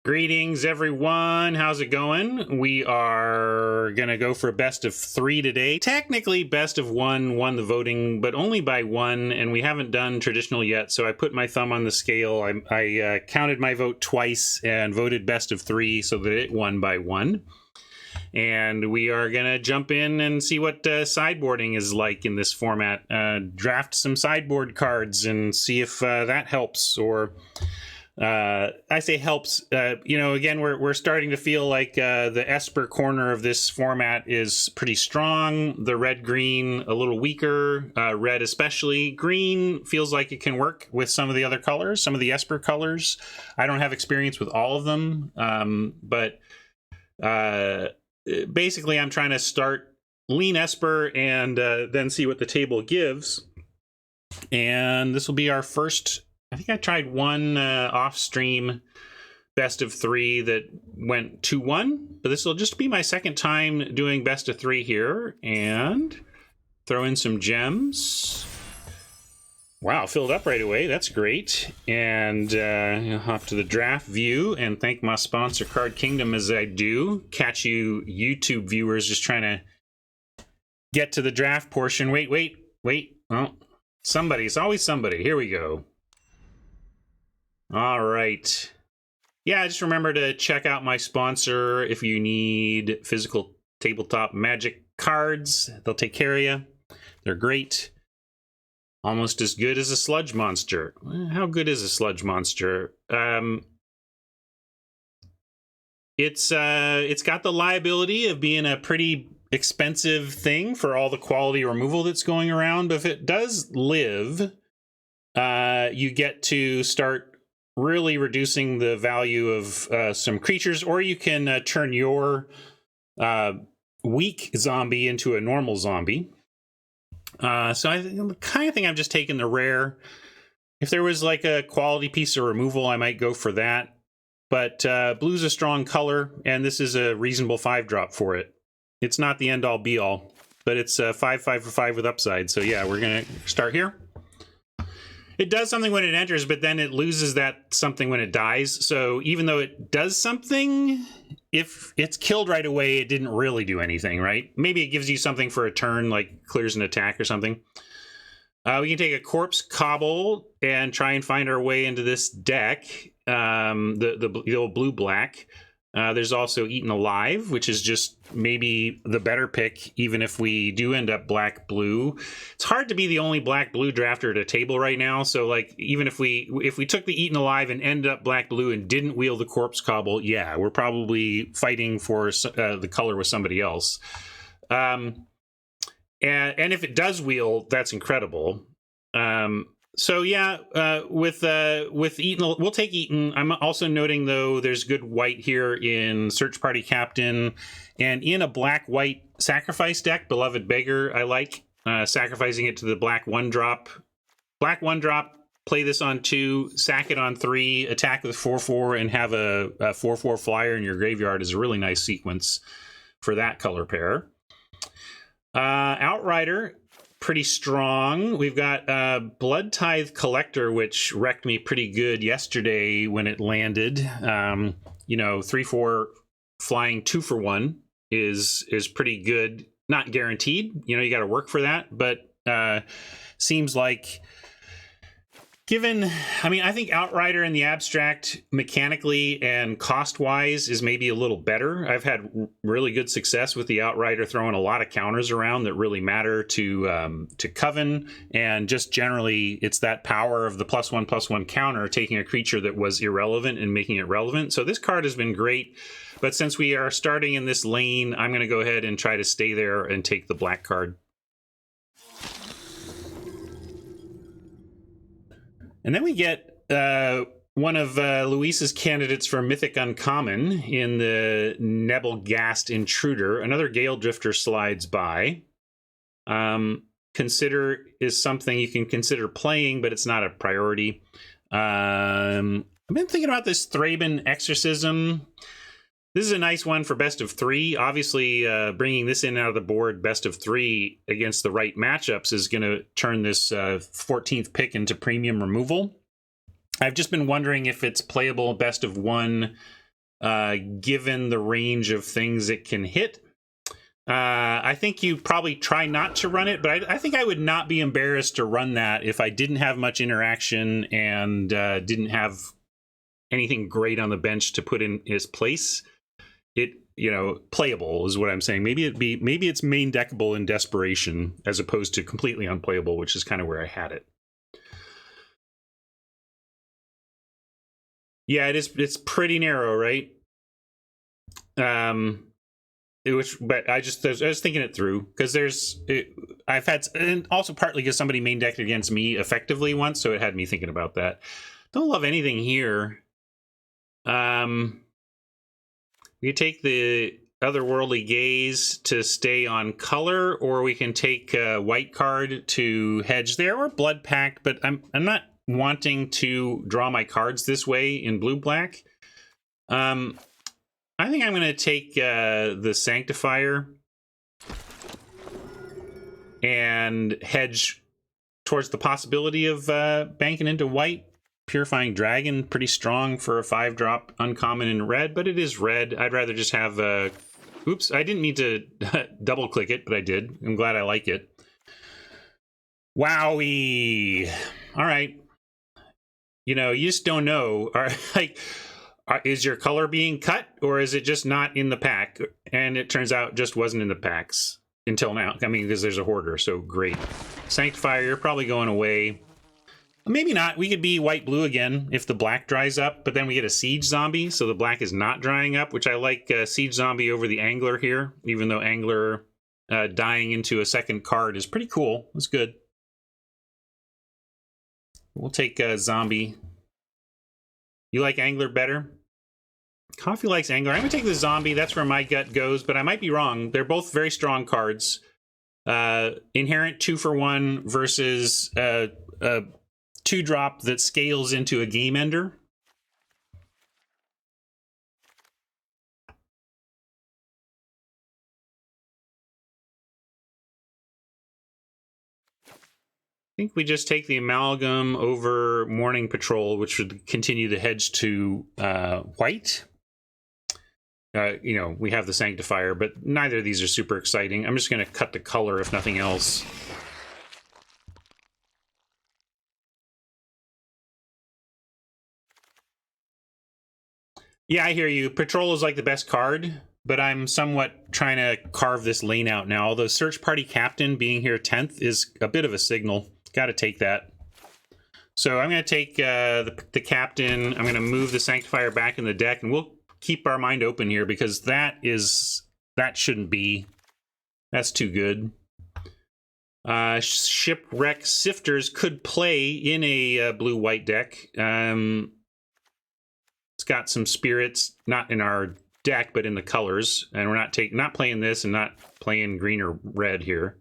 Greetings, everyone. How's it going? We are going to go for a best of 3 today. Technically, best of 1 won the voting, but only by 1, and we haven't done traditional yet, so I put my thumb on the scale. I counted my vote twice and voted best of 3 so that it won by 1. And we are going to jump in and see what sideboarding is like in this format. Draft some sideboard cards and see if that helps, or... I say helps. Again, we're starting to feel like the Esper corner of this format is pretty strong. The red-green a little weaker. Red especially. Green feels like it can work with some of the other colors, some of the Esper colors. I don't have experience with all of them, but basically I'm trying to start lean Esper and then see what the table gives. And this will be our first... I think I tried one off-stream best of 3 that went 2-1, but this will just be my second time doing best of 3 here, and throw in some gems. Wow, filled up right away. That's great. And I'll hop to the draft view and thank my sponsor, Card Kingdom, as I do. Catch you YouTube viewers just trying to get to the draft portion. Wait. Oh, somebody. It's always somebody. Here we go. All right. Yeah, just remember to check out my sponsor if you need physical tabletop Magic cards. They'll take care of you. They're great. Almost as good as a sludge monster. How good is a sludge monster? It's got the liability of being a pretty expensive thing for all the quality removal that's going around, but if it does live, you get to start really reducing the value of some creatures, or you can turn your weak zombie into a normal zombie. So I kind of think I'm just taking the rare. If there was like a quality piece of removal, I might go for that. But blue's a strong color, and this is a reasonable 5-drop for it. It's not the end-all be-all, but it's 5 for 5 with upside. So yeah, we're going to start here. It does something when it enters, but then it loses that something when it dies. So even though it does something, if it's killed right away, it didn't really do anything, right? Maybe it gives you something for a turn, like clears an attack or something. We can take a Corpse Cobble and try and find our way into this deck, the old blue-black. There's also Eaten Alive, which is just maybe the better pick, even if we do end up black-blue. It's hard to be the only black-blue drafter at a table right now, so like even if we took the Eaten Alive and ended up black-blue and didn't wheel the Corpse Cobble, yeah, we're probably fighting for the color with somebody else. And if it does wheel, that's incredible. So yeah, with Eaten, we'll take Eaten. I'm also noting, though, there's good white here in Search Party Captain, and in a black-white sacrifice deck, Beloved Beggar, I like sacrificing it to the black 1-drop. Black 1-drop, play this on 2, sack it on 3, attack with 4/4, and have a 4/4 flyer in your graveyard is a really nice sequence for that color pair. Outrider, pretty strong. We've got Blood Tithe Collector, which wrecked me pretty good yesterday when it landed. 3/4 flying 2 for 1 is pretty good. Not guaranteed. You got to work for that, but seems like I think Outrider in the abstract mechanically and cost-wise is maybe a little better. I've had really good success with the Outrider throwing a lot of counters around that really matter to Coven, and just generally it's that power of the +1/+1 counter taking a creature that was irrelevant and making it relevant. So this card has been great, but since we are starting in this lane, I'm going to go ahead and try to stay there and take the black card. And then we get one of Luis's candidates for Mythic Uncommon in the Nebelgast Intruder. Another Gale Drifter slides by. Consider is something you can consider playing, but it's not a priority. I've been thinking about this Thraben Exorcism. This is a nice one for best of 3. Obviously, bringing this in out of the board best of 3 against the right matchups is going to turn this 14th pick into premium removal. I've just been wondering if it's playable best of 1 given the range of things it can hit. I think you probably try not to run it, but I think I would not be embarrassed to run that if I didn't have much interaction and didn't have anything great on the bench to put in its place. It, you know, playable is what I'm saying. Maybe it's main deckable in desperation as opposed to completely unplayable, which is kind of where I had it. Yeah, it's pretty narrow, right? But I was thinking it through because I've had, and also partly because somebody main decked against me effectively once, so it had me thinking about that. Don't love anything here. We take the Otherworldly Gaze to stay on color, or we can take a white card to hedge there, or Blood Pact, but I'm not wanting to draw my cards this way in blue-black. I think I'm going to take the Sanctifier and hedge towards the possibility of banking into white. Purifying Dragon, pretty strong for a 5-drop uncommon in red, but it is red. I'd rather just have a... Oops, I didn't mean to double-click it, but I did. I'm glad I like it. Wowie! All right. You know, you just don't know. Is your color being cut, or is it just not in the pack? And it turns out it just wasn't in the packs until now. I mean, because there's a hoarder, so great. Sanctifier, you're probably going away. Maybe not. We could be white-blue again if the black dries up, but then we get a Siege Zombie, so the black is not drying up, which I like Siege Zombie over the Angler here, even though Angler dying into a second card is pretty cool. It's good. We'll take Zombie. You like Angler better? Coffee likes Angler. I'm going to take the Zombie. That's where my gut goes, but I might be wrong. They're both very strong cards. Inherent 2-for-1 versus a 2-drop that scales into a game ender. I think we just take the Amalgam over Morning Patrol, which would continue the hedge to white. You know, we have the Sanctifier, but neither of these are super exciting. I'm just going to cut the color, if nothing else. Yeah, I hear you. Patrol is like the best card, but I'm somewhat trying to carve this lane out now. Although Search Party Captain being here 10th is a bit of a signal. Got to take that. So I'm going to take the Captain. I'm going to move the Sanctifier back in the deck, and we'll keep our mind open here because that shouldn't be. That's too good. Shipwreck Sifters could play in a blue-white deck. It's got some spirits, not in our deck, but in the colors. And we're not playing this and not playing green or red here.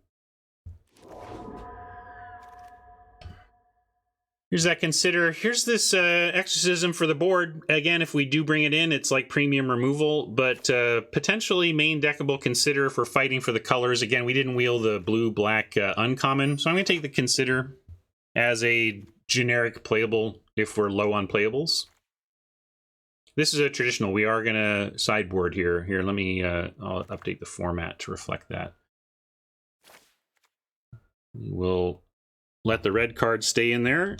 Here's that Consider. Here's this Exorcism for the board. Again, if we do bring it in, it's like premium removal, but potentially main deckable Consider for fighting for the colors. Again, we didn't wheel the blue-black uncommon, so I'm going to take the Consider as a generic playable if we're low on playables. This is a traditional. We are going to sideboard here. Here, let me I'll update the format to reflect that. We'll let the red card stay in there.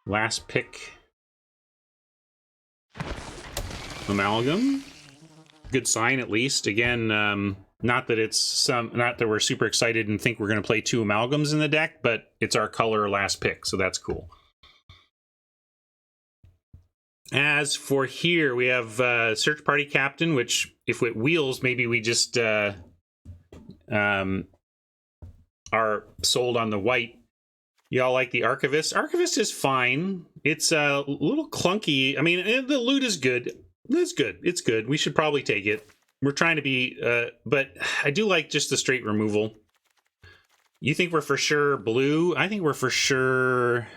Last pick. Amalgam. Good sign, at least. Again, not that we're super excited and think we're going to play 2 Amalgams in the deck, but it's our color last pick, so that's cool. As for here, we have Search Party Captain, which, if it wheels, maybe we just are sold on the white. Y'all like the Archivist? Archivist is fine. It's a little clunky. I mean, the loot is good. It's good. It's good. We should probably take it. We're trying to be, but I do like just the straight removal. You think we're for sure blue? I think we're for sure...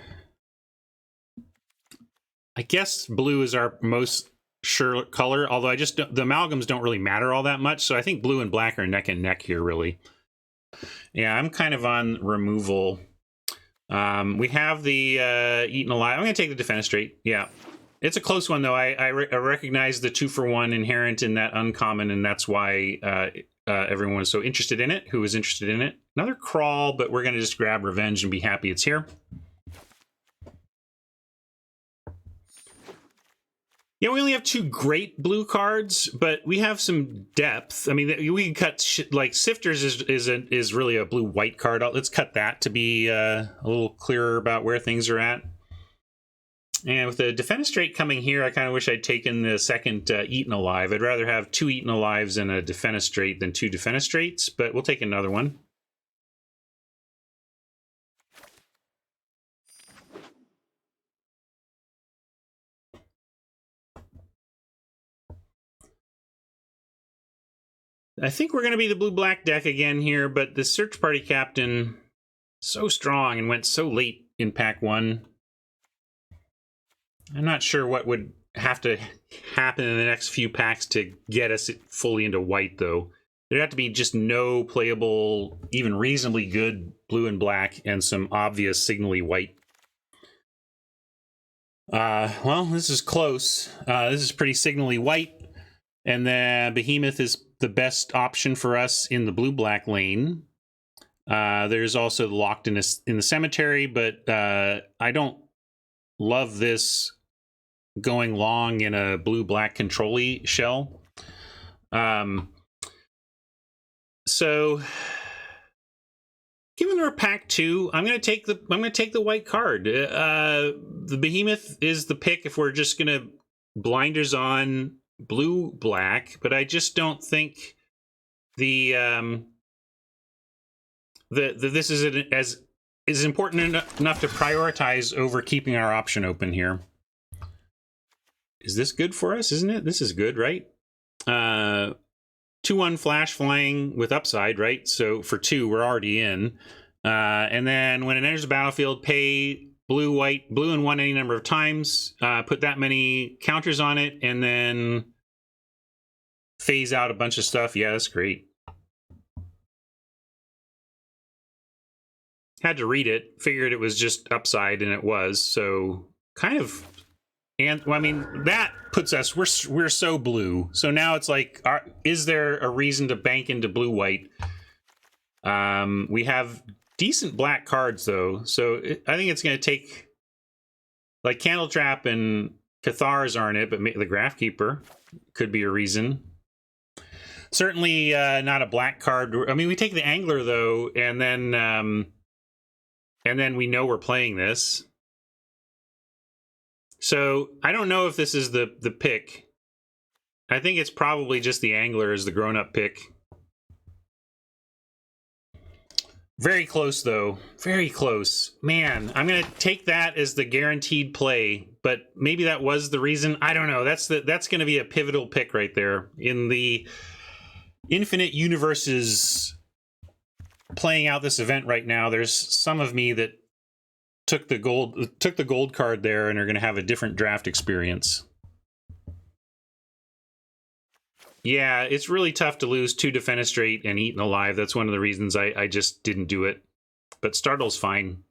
I guess blue is our most sure color, although the amalgams don't really matter all that much, so I think blue and black are neck and neck here, really. Yeah, I'm kind of on removal. We have the Eaten Alive. I'm going to take the Defenestrate. Yeah. It's a close one, though. I recognize the 2-for-1 inherent in that uncommon, and that's why everyone was so interested in it, who was interested in it. Another Crawl, but we're going to just grab Revenge and be happy it's here. Yeah, we only have 2 great blue cards, but we have some depth. I mean, we can cut like Sifters is really a blue-white card. Let's cut that to be a little clearer about where things are at. And with the Defenestrate coming here, I kind of wish I'd taken the second Eaten Alive. I'd rather have 2 Eaten Alives and a Defenestrate than 2 Defenestrates, but we'll take another one. I think we're going to be the blue-black deck again here, but the Search Party Captain, so strong and went so late in Pack 1. I'm not sure what would have to happen in the next few packs to get us fully into white, though. There'd have to be just no playable, even reasonably good blue and black, and some obvious signally white. Well, this is close. This is pretty signally white. And then Behemoth is the best option for us in the blue-black lane. There's also the Locked in the Cemetery, but I don't love this going long in a blue-black control-y shell. So given we're pack 2, I'm gonna take the white card. The Behemoth is the pick if we're just gonna blinders on blue-black, but I just don't think this is important enough to prioritize over keeping our option open here. Is this good for us? Isn't it? This is good, right? 2/1 flash flying with upside, right? So for 2, we're already in. And then when it enters the battlefield, pay blue and 1 any number of times. Put that many counters on it, and then phase out a bunch of stuff. Yeah, that's great. Had to read it. Figured it was just upside, and it was. So kind of. And well, I mean, that puts us, we're so blue. So now it's like, is there a reason to bank into blue-white? We have decent black cards, though. So I think it's going to take, like, Candle Trap and Cathars aren't it, but the Graphkeeper could be a reason. Certainly not a black card. I mean, we take the Angler, though, and then we know we're playing this. So I don't know if this is the pick. I think it's probably just the Angler as the grown-up pick. Very close, though. Very close. Man, I'm going to take that as the guaranteed play, but maybe that was the reason. I don't know. That's going to be a pivotal pick right there. In the infinite universes playing out this event right now, there's some of me that took the gold card there and are going to have a different draft experience. Yeah, it's really tough to lose 2 Defenestrate and Eaten Alive. That's one of the reasons I just didn't do it. But Startle's fine.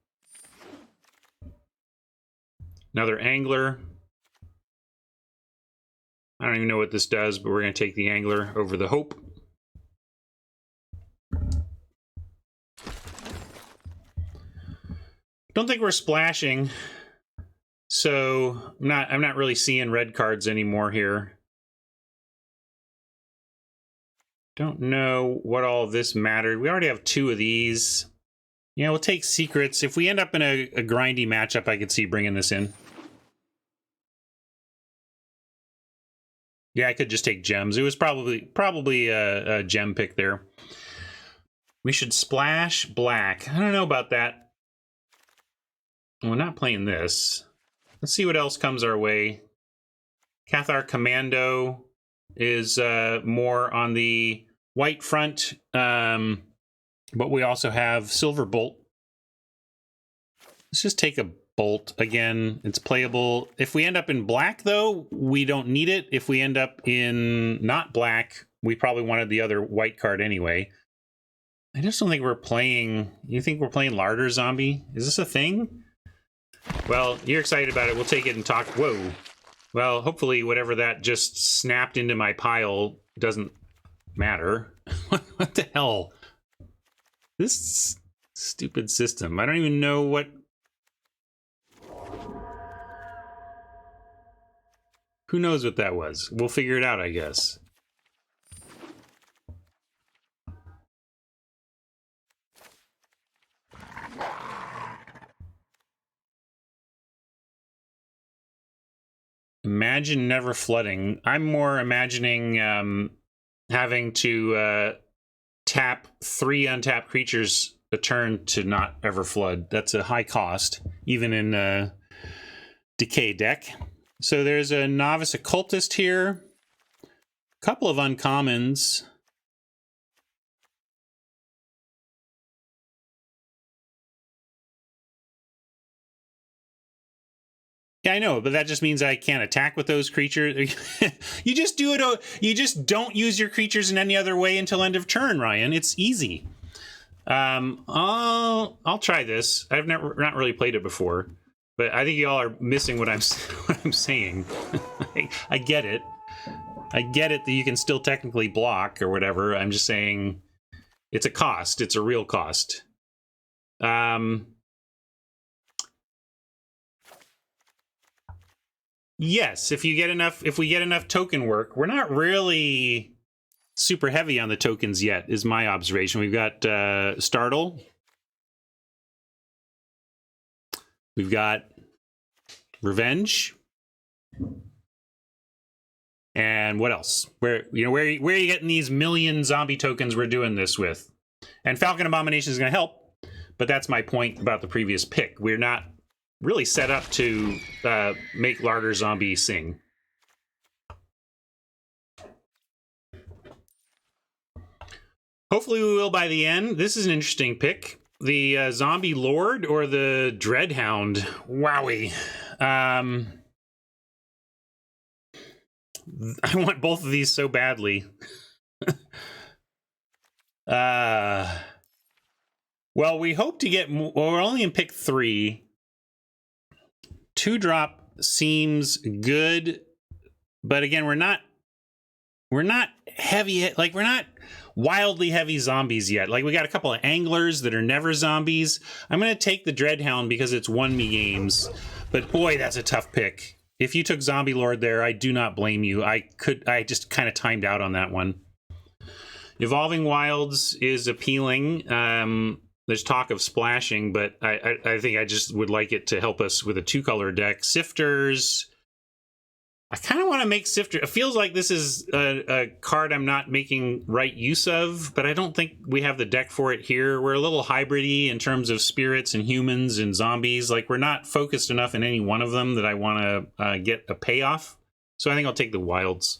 Another Angler. I don't even know what this does, but we're going to take the Angler over the Hope. Don't think we're splashing, so I'm not really seeing red cards anymore here. Don't know what all of this mattered. We already have 2 of these. Yeah, we'll take Secrets. If we end up in a grindy matchup, I could see bringing this in. Yeah, I could just take gems. It was probably a gem pick there. We should splash black. I don't know about that. We're not playing this. Let's see what else comes our way. Cathar Commando is more on the white front, but we also have Silverbolt. Let's just take a Bolt again. It's playable. If we end up in black, though, we don't need it. If we end up in not black, we probably wanted the other white card anyway. I just don't think we're playing... You think we're playing Larder Zombie? Is this a thing? Well, you're excited about it. We'll take it and talk... Whoa. Well, hopefully whatever that just snapped into my pile doesn't matter. What the hell? This stupid system. I don't even know what... Who knows what that was? We'll figure it out, I guess. Imagine never flooding. I'm more imagining having to tap 3 untapped creatures a turn to not ever flood. That's a high cost, even in a Decay deck. So there's a Novice Occultist here. A couple of uncommons. Yeah, I know, but that just means I can't attack with those creatures. You just do it. You just don't use your creatures in any other way until end of turn, Ryan. It's easy. I'll try this. I've not really played it before, but I think y'all are missing what I'm saying. I get it. I get it that you can still technically block or whatever. I'm just saying it's a cost. It's a real cost. Yes, if we get enough token work, we're not really super heavy on the tokens yet, is my observation. We've got Startle. We've got Revenge. And what else? Where are you getting these million zombie tokens we're doing this with? And Falcon Abomination is going to help, but that's my point about the previous pick. We're not really set up to make Larder Zombie sing. Hopefully we will by the end. This is an interesting pick. The Zombie Lord or the Dreadhound. Wowie. I want both of these so badly. Well, we hope to get more. Well, we're only in pick 3. 2-drop seems good, but again, we're not heavy, like we're not wildly heavy zombies yet. Like we got a couple of anglers that are never zombies. I'm going to take the Dreadhound because it's won me games, but boy, that's a tough pick. If you took Zombie Lord there, I do not blame you. I just kind of timed out on that one. Evolving Wilds is appealing. There's talk of splashing, but I think I just would like it to help us with a 2-color deck. Sifters. I kind of want to make Sifter. It feels like this is a card I'm not making right use of, but I don't think we have the deck for it here. We're a little hybrid-y in terms of spirits and humans and zombies. Like, we're not focused enough in any one of them that I want to get a payoff. So I think I'll take the Wilds.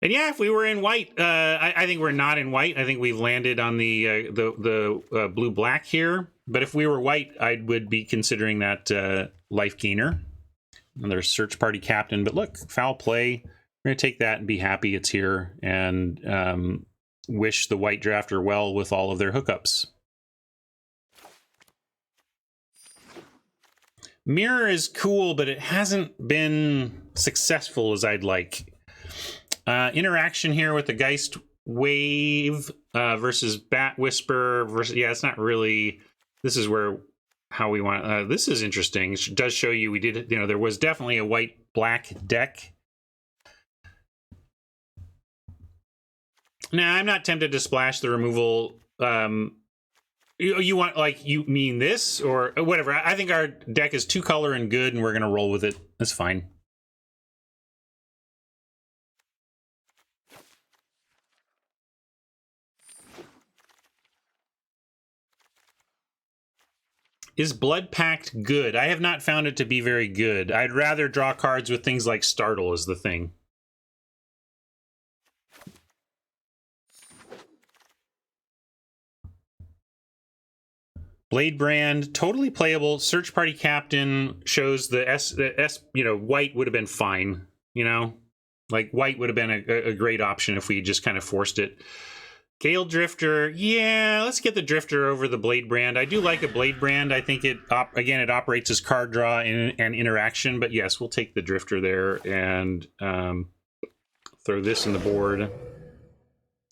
And yeah, if we were in white, I think we're not in white. I think we've landed on the blue-black here. But if we were white, I would be considering that life gainer. Another search party captain. But look, foul play. We're going to take that and be happy it's here. And wish the white drafter well with all of their hookups. Mirror is cool, but it hasn't been successful as I'd like. Interaction here with the Geist Wave versus Bat Whisper versus, yeah, it's not really, this is where how we want, this is interesting. It does show you we did, there was definitely a white-black deck. Now, I'm not tempted to splash the removal. You want, like, you mean this or whatever. I think our deck is 2-color and good, and we're going to roll with it. That's fine. Is Blood Pact good? I have not found it to be very good. I'd rather draw cards with things like Startle is the thing. Blade Brand, totally playable. Search Party Captain shows the S, white would have been fine, Like, white would have been a great option if we just kind of forced it. Gale Drifter, yeah, let's get the Drifter over the Blade Brand. I do like a Blade Brand. I think it, again, it operates as card draw and interaction, but yes, we'll take the Drifter there and throw this in the board.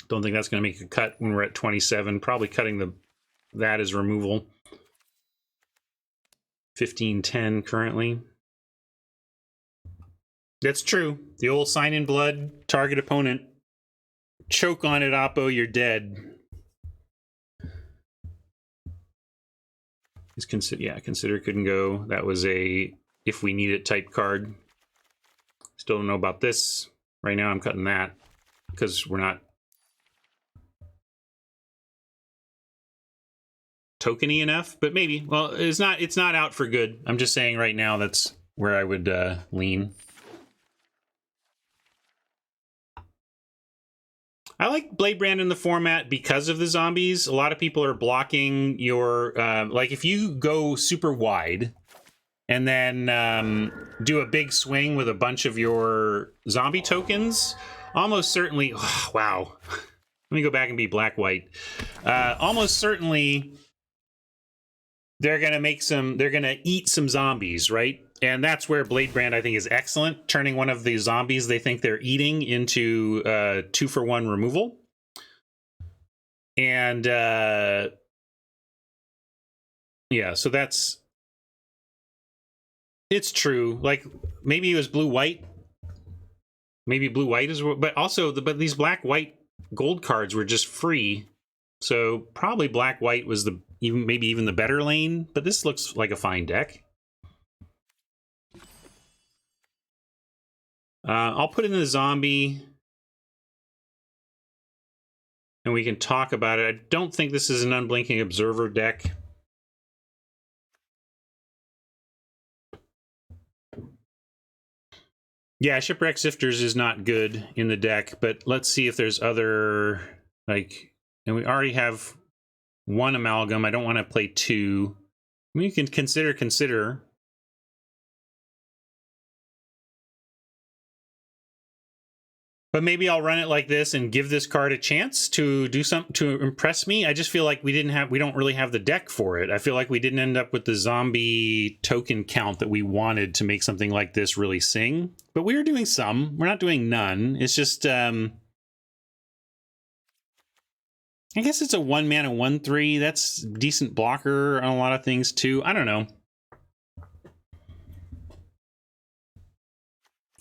Don't think that's going to make a cut when we're at 27. Probably cutting that as removal. 15-10 currently. That's true. The old Sign in Blood, target opponent. Choke on it, Oppo, you're dead. Consider couldn't go. That was a if we need it type card. Still don't know about this. Right now I'm cutting that because we're not tokeny enough, but maybe. Well, it's not out for good. I'm just saying right now that's where I would lean. I like Blade Brand in the format because of the zombies. A lot of people are blocking your like if you go super wide and then do a big swing with a bunch of your zombie tokens, almost certainly, oh, wow. Let me go back and be black-white. Almost certainly they're gonna eat some zombies, right? And that's where Blade Brand, I think, is excellent. Turning one of the zombies they think they're eating into 2-for-1 removal. And yeah, so it's true. Like maybe it was blue-white. Maybe blue-white is, but also but these black-white gold cards were just free. So probably black-white was maybe even the better lane, but this looks like a fine deck. I'll put in the zombie and we can talk about it. I don't think this is an Unblinking Observer deck. Yeah, Shipwreck Sifters is not good in the deck, but let's see if there's other, like, and we already have one Amalgam. I don't want to play two. I mean, you can consider. But maybe I'll run it like this and give this card a chance to do something to impress me. I just feel like we don't really have the deck for it. I feel like we didn't end up with the zombie token count that we wanted to make something like this really sing. But we are doing some. We're not doing none. It's just, I guess it's a 1-mana 1/3. That's decent blocker on a lot of things too. I don't know.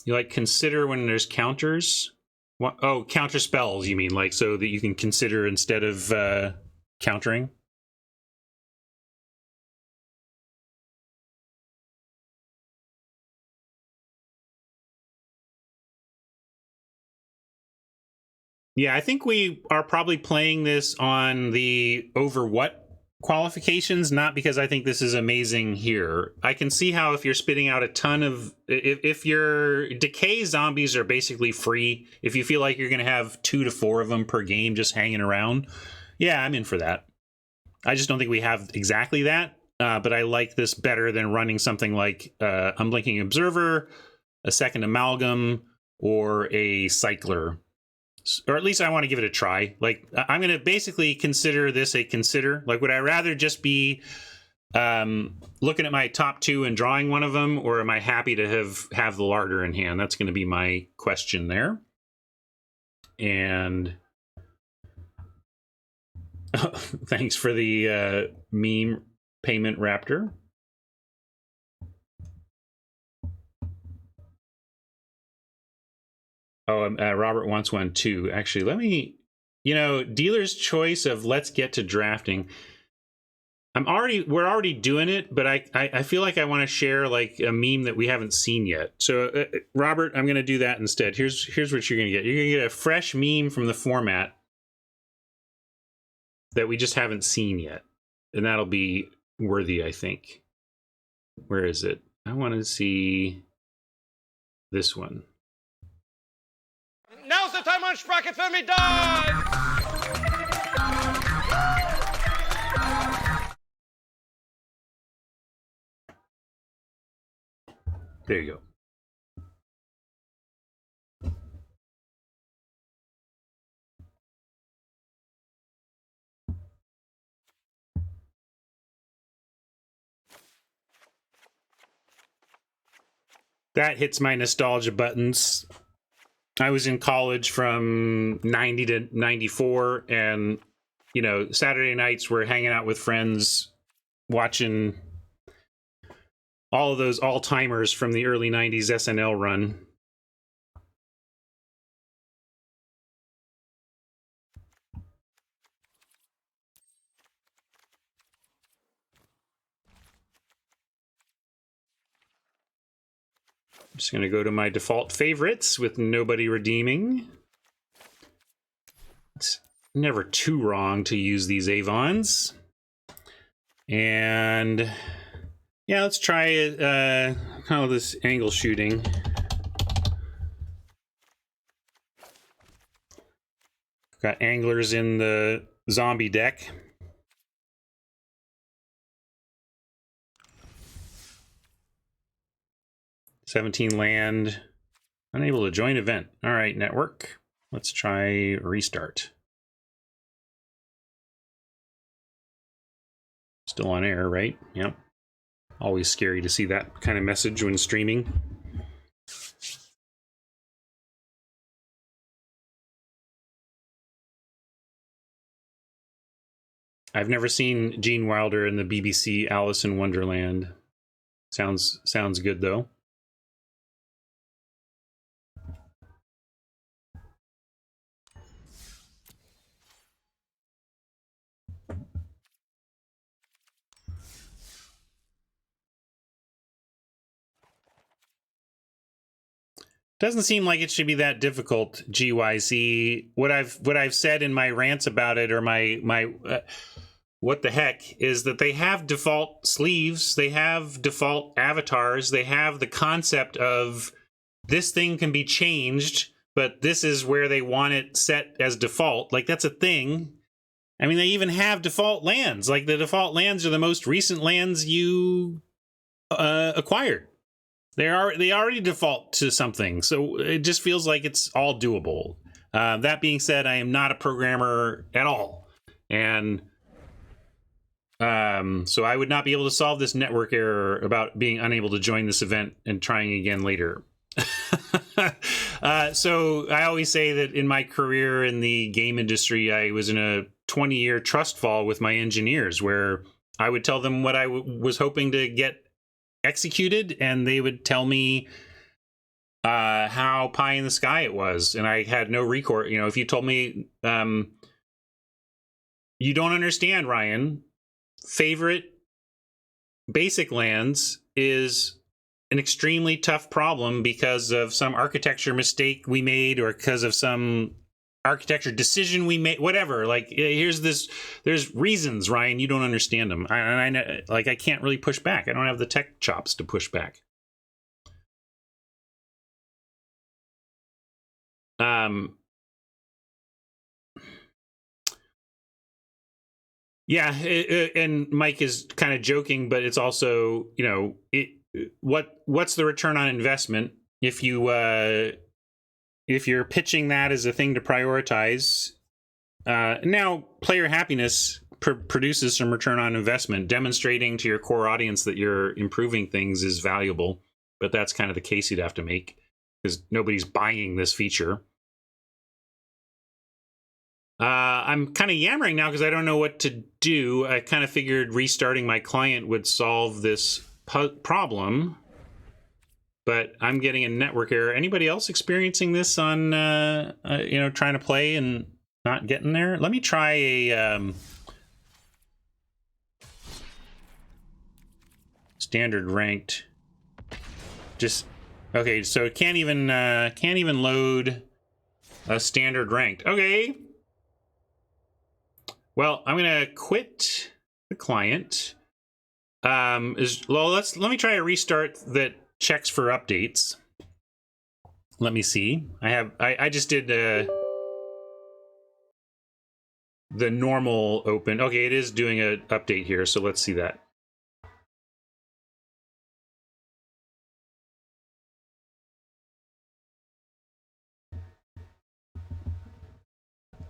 You like consider when there's counters? What? Oh, counter spells, you mean, like so that you can consider instead of countering? Yeah, I think we are probably playing this on the over what qualifications, not because I think this is amazing here. I can see how if you're spitting out a ton of, if your decay zombies are basically free, if you feel like you're going to have 2 to 4 of them per game just hanging around, yeah, I'm in for that. I just don't think we have exactly that, but I like this better than running something like Unblinking Observer, a second Amalgam, or a Cycler. Or at least I want to give it a try. Like, I'm going to basically consider this a consider. Like, would I rather just be looking at my top 2 and drawing one of them, or am I happy to have the larder in hand? That's going to be my question there. And thanks for the meme, Payment Raptor. Oh, Robert wants one too. Actually, let me, dealer's choice of let's get to drafting. We're already doing it, but I feel like I want to share like a meme that we haven't seen yet. So Robert, I'm going to do that instead. Here's what you're going to get. You're going to get a fresh meme from the format that we just haven't seen yet. And that'll be worthy, I think. Where is it? I want to see this one. Now's the time on Sprocket for me die! There you go. That hits my nostalgia buttons. I was in college from 90 to 94, and, you know, Saturday nights we're hanging out with friends, watching all of those all-timers from the early 90s SNL run. I'm just going to go to my default favorites with nobody redeeming. It's never too wrong to use these Avons. And yeah, let's try it, kind of this angle shooting. Got anglers in the zombie deck. $17 land. Unable to join event. All right, network. Let's try restart. Still on air, right? Yep. Always scary to see that kind of message when streaming. I've never seen Gene Wilder in the BBC Alice in Wonderland. Sounds good though. Doesn't seem like it should be that difficult, GYZ. What I've said in my rants about it, or my what the heck, is that they have default sleeves, they have default avatars, they have the concept of this thing can be changed, but this is where they want it set as default. Like, that's a thing. I mean, they even have default lands. Like, the default lands are the most recent lands you acquired. They already default to something, so it just feels like it's all doable. That being said, I am not a programmer at all, and so I would not be able to solve this network error about being unable to join this event and trying again later. So I always say that in my career in the game industry, I was in a 20-year trust fall with my engineers, where I would tell them what I was hoping to get executed, and they would tell me how pie in the sky it was, and I had no recourse. You know, if you told me, you don't understand, Ryan, favorite basic lands is an extremely tough problem because of some architecture mistake we made, or because of some architecture decision we made, whatever. Like, there's reasons, Ryan, you don't understand them. I know, like, I can't really push back. I don't have the tech chops to push back. Yeah, and Mike is kind of joking, but it's also, you know, what's the return on investment if you're pitching that as a thing to prioritize? Now, player happiness produces some return on investment. Demonstrating to your core audience that you're improving things is valuable, but that's kind of the case you'd have to make, because nobody's buying this feature. I'm kind of yammering now because I don't know what to do. I kind of figured restarting my client would solve this problem, but I'm getting a network error. Anybody else experiencing this on, trying to play and not getting there? Let me try a standard ranked. Just okay. So it can't even load a standard ranked. Okay. Well, I'm gonna quit the client. Let me try a restart that checks for updates. Let me see. I just did the normal open. Okay, it is doing an update here, so let's see that.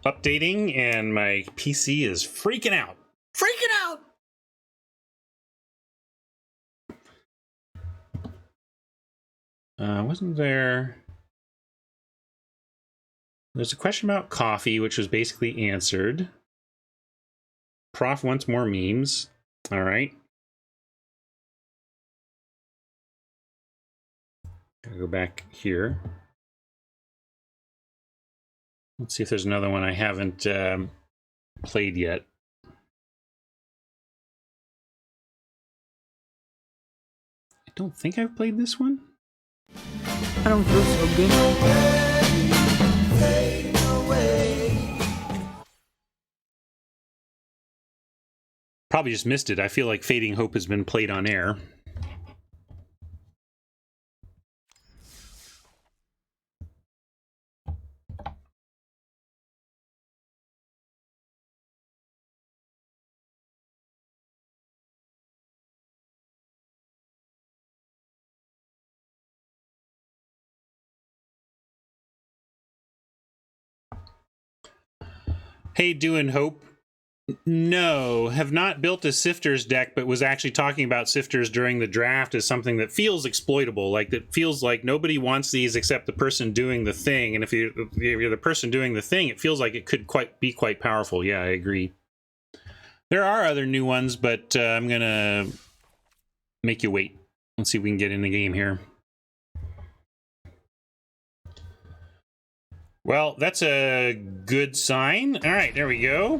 Updating, and my PC is freaking out. Freaking out! Wasn't there... There's a question about coffee, which was basically answered. Prof wants more memes. All right. Gotta go back here. Let's see if there's another one I haven't played yet. I don't think I've played this one. I don't feel so good. Probably just missed it. I feel like Fading Hope has been played on air. Hey, Doing Hope. No, have not built a Sifters deck, but was actually talking about Sifters during the draft as something that feels exploitable. Like, that feels like nobody wants these except the person doing the thing. And if you're the person doing the thing, it feels like it could be quite powerful. Yeah, I agree. There are other new ones, but I'm going to make you wait. Let's see if we can get in the game here. Well, that's a good sign. All right, there we go.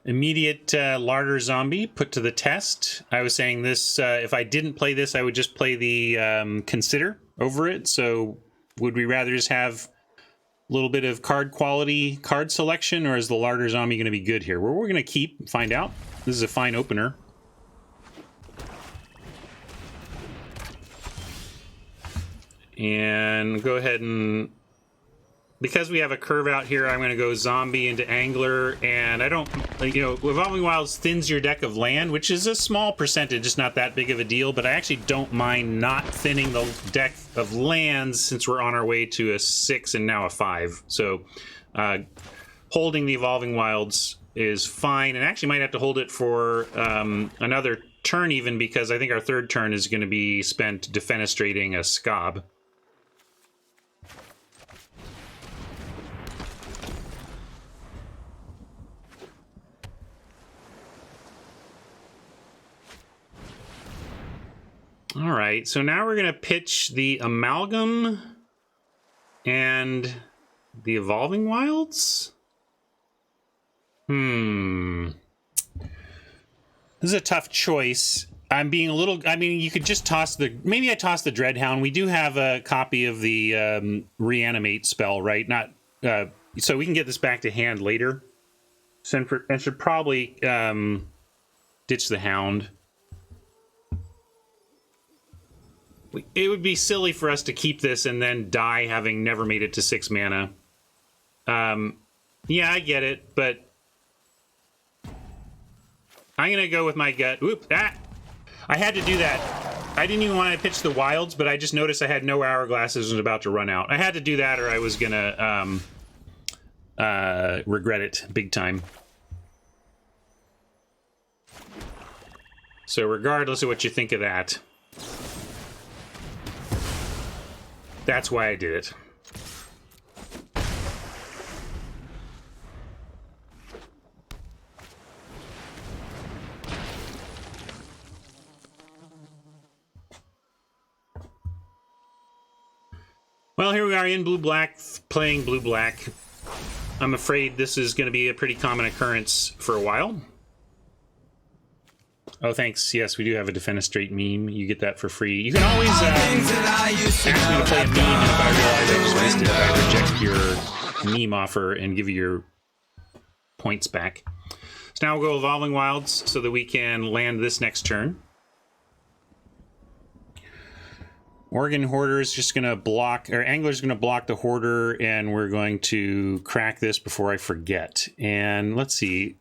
Immediate larder zombie put to the test. I was saying this, if I didn't play this, I would just play the consider over it. So would we rather just have a little bit of card quality, card selection, or is the larder zombie going to be good here? Well, we're going to keep, find out. This is a fine opener. And go ahead and... Because we have a curve out here, I'm going to go zombie into angler, and I don't, you know, Evolving Wilds thins your deck of land, which is a small percentage, it's not that big of a deal, but I actually don't mind not thinning the deck of lands since we're on our way to a 6 and now a 5. So holding the Evolving Wilds is fine, and actually might have to hold it for another turn even, because I think our third turn is going to be spent defenestrating a Scob. All right, so now we're going to pitch the Amalgam and the Evolving Wilds. This is a tough choice. I'm being a little... I mean, you could just toss the... Maybe I toss the Dreadhound. We do have a copy of the Reanimate spell, right? Not so we can get this back to hand later. So I should probably ditch the Hound. It would be silly for us to keep this and then die having never made it to 6 mana. Yeah, I get it, but I'm going to go with my gut. Oop, I had to do that. I didn't even want to pitch the Wilds, but I just noticed I had no Hourglasses and was about to run out. I had to do that or I was going to regret it big time. So regardless of what you think of that, that's why I did it. Well, here we are in blue-black, playing blue-black. I'm afraid this is going to be a pretty common occurrence for a while. Oh, thanks. Yes, we do have a Defenestrate meme. You get that for free. You can always ask me to play a meme, and if I realize I just missed it, I reject your meme offer and give you your points back. So now we'll go Evolving Wilds so that we can land this next turn. Oregon Hoarder is just going to block, or Angler's going to block the Hoarder, and we're going to crack this before I forget. And let's see,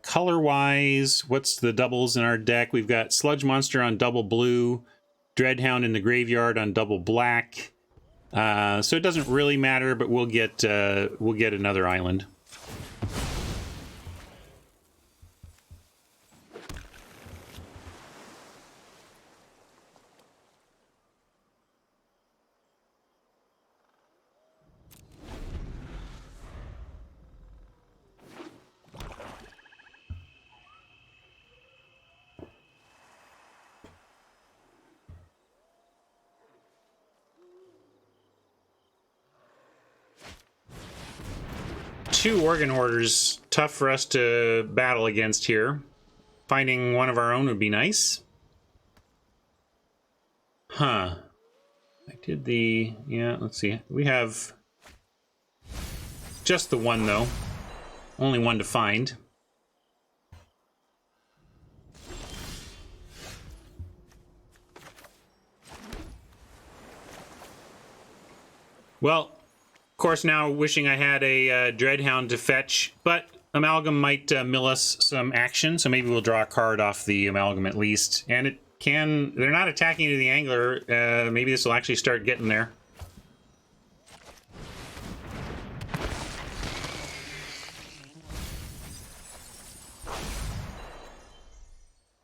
color-wise, what's the doubles in our deck? We've got Sludge Monster on double blue, Dreadhound in the graveyard on double black. So it doesn't really matter, but we'll get another island. Two Organ Hoarders, tough for us to battle against here. Finding one of our own would be nice. Huh. I did the... yeah, let's see. We have just the one, though. Only one to find. Well... of course, now wishing I had a Dreadhound to fetch, but Amalgam might mill us some action, so maybe we'll draw a card off the Amalgam at least. And it can... they're not attacking to the Angler. Maybe this will actually start getting there.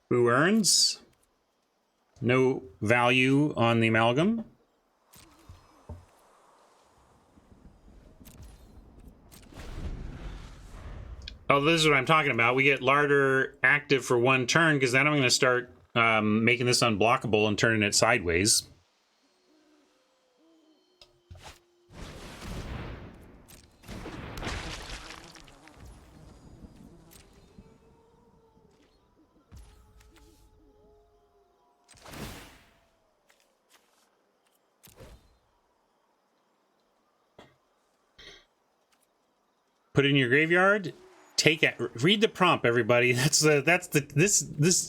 Who earns? No value on the Amalgam. Oh, this is what I'm talking about. We get Larder active for one turn, because then I'm going to start making this unblockable and turning it sideways. Put it in your graveyard. Take it. Read the prompt, everybody. This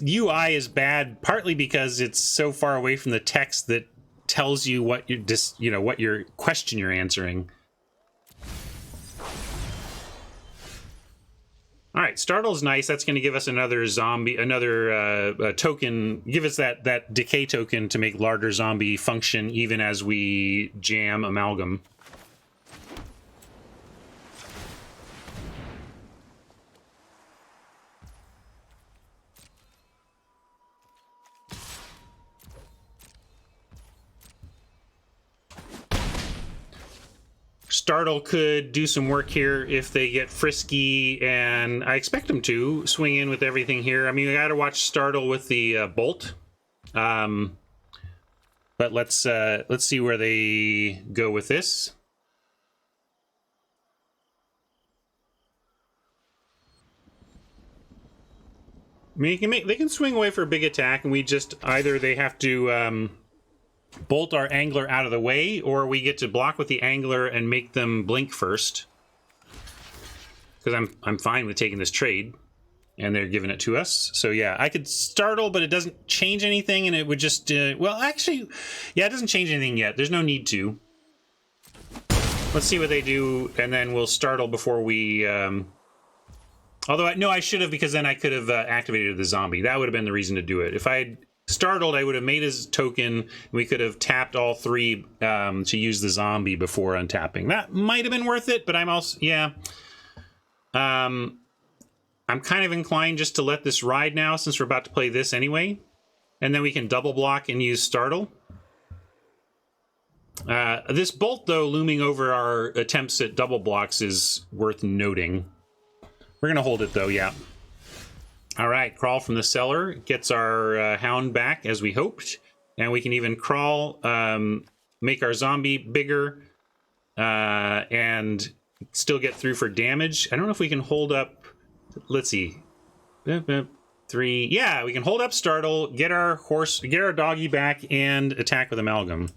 UI is bad partly because it's so far away from the text that tells you what what your question you're answering. All right, Startle's nice. That's going to give us another zombie, another token. Give us that decay token to make Larder Zombie function even as we jam Amalgam. Startle could do some work here if they get frisky, and I expect them to swing in with everything here. I mean, we got to watch Startle with the Bolt, but let's see where they go with this. I mean, they can swing away for a big attack, and we just either they have to bolt our Angler out of the way, or we get to block with the Angler and make them blink first. Because I'm fine with taking this trade, and they're giving it to us. So yeah, I could Startle, but it doesn't change anything, and it would just well, actually, yeah, it doesn't change anything yet. There's no need to. Let's see what they do, and then we'll Startle before we. Although no, I should have, because then I could have activated the zombie. That would have been the reason to do it. If I had Startled, I would have made his token. We could have tapped all three to use the zombie before untapping. That might have been worth it, but I'm also, yeah. I'm kind of inclined just to let this ride now, since we're about to play this anyway. And then we can double block and use Startle. This Bolt, though, looming over our attempts at double blocks is worth noting. We're going to hold it, though, yeah. All right, Crawl from the Cellar gets our Hound back, as we hoped. And we can even Crawl, make our zombie bigger, and still get through for damage. I don't know if we can hold up... Let's see. 3. Yeah, we can hold up Startle, get our doggy back, and attack with Amalgam.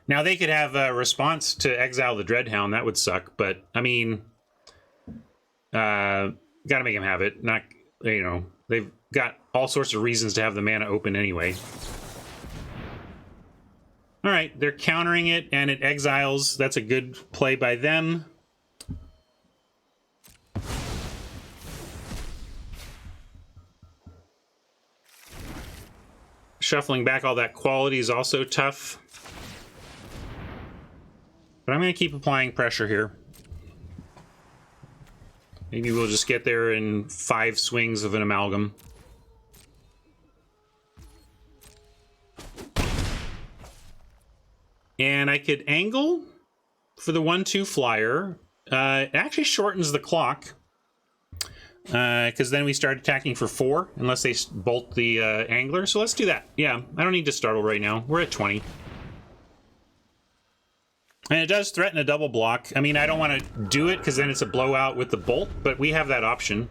Now, they could have a response to exile the Dreadhound. That would suck, but, I mean, gotta make him have it. Not, you know, they've got all sorts of reasons to have the mana open anyway. All right, they're countering it, and it exiles. That's a good play by them. Shuffling back all that quality is also tough. But I'm going to keep applying pressure here. Maybe we'll just get there in 5 swings of an amalgam. And I could angle for the 1-2 flyer. It actually shortens the clock. Because then we start attacking for 4, unless they bolt the angler. So let's do that. Yeah, I don't need to startle right now. We're at 20. And it does threaten a double block. I mean, I don't want to do it, because then it's a blowout with the bolt, but we have that option.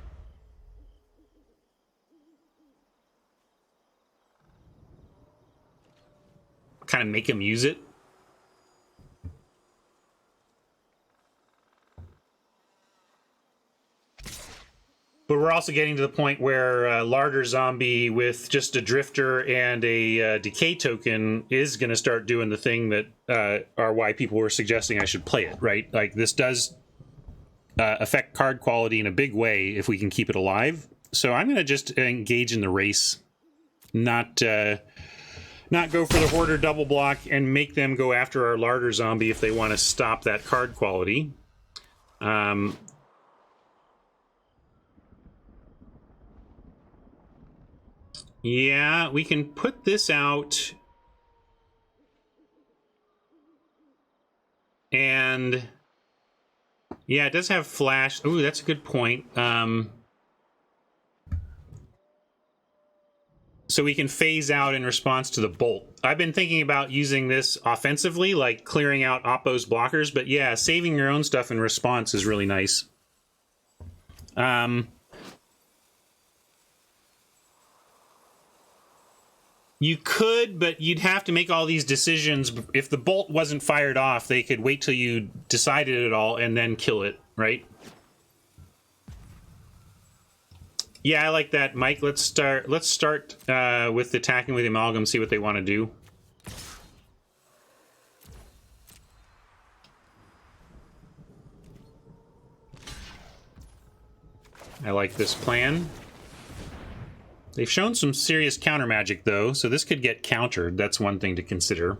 Kind of make him use it. But we're also getting to the point where Larder Zombie with just a Drifter and a Decay token is going to start doing the thing that are why people were suggesting I should play it, right? Like, this does affect card quality in a big way if we can keep it alive. So I'm going to just engage in the race, not go for the Hoarder double block and make them go after our Larder Zombie if they want to stop that card quality. Yeah, we can put this out. And yeah, it does have flash. Ooh, that's a good point. So we can phase out in response to the bolt. I've been thinking about using this offensively, like clearing out Oppo's blockers, but yeah, saving your own stuff in response is really nice. You could, but you'd have to make all these decisions. If the bolt wasn't fired off, they could wait till you decided it all and then kill it, right? Yeah, I like that, Mike. Let's start with attacking with the amalgam, see what they want to do. I like this plan. They've shown some serious counter magic, though, so this could get countered. That's one thing to consider.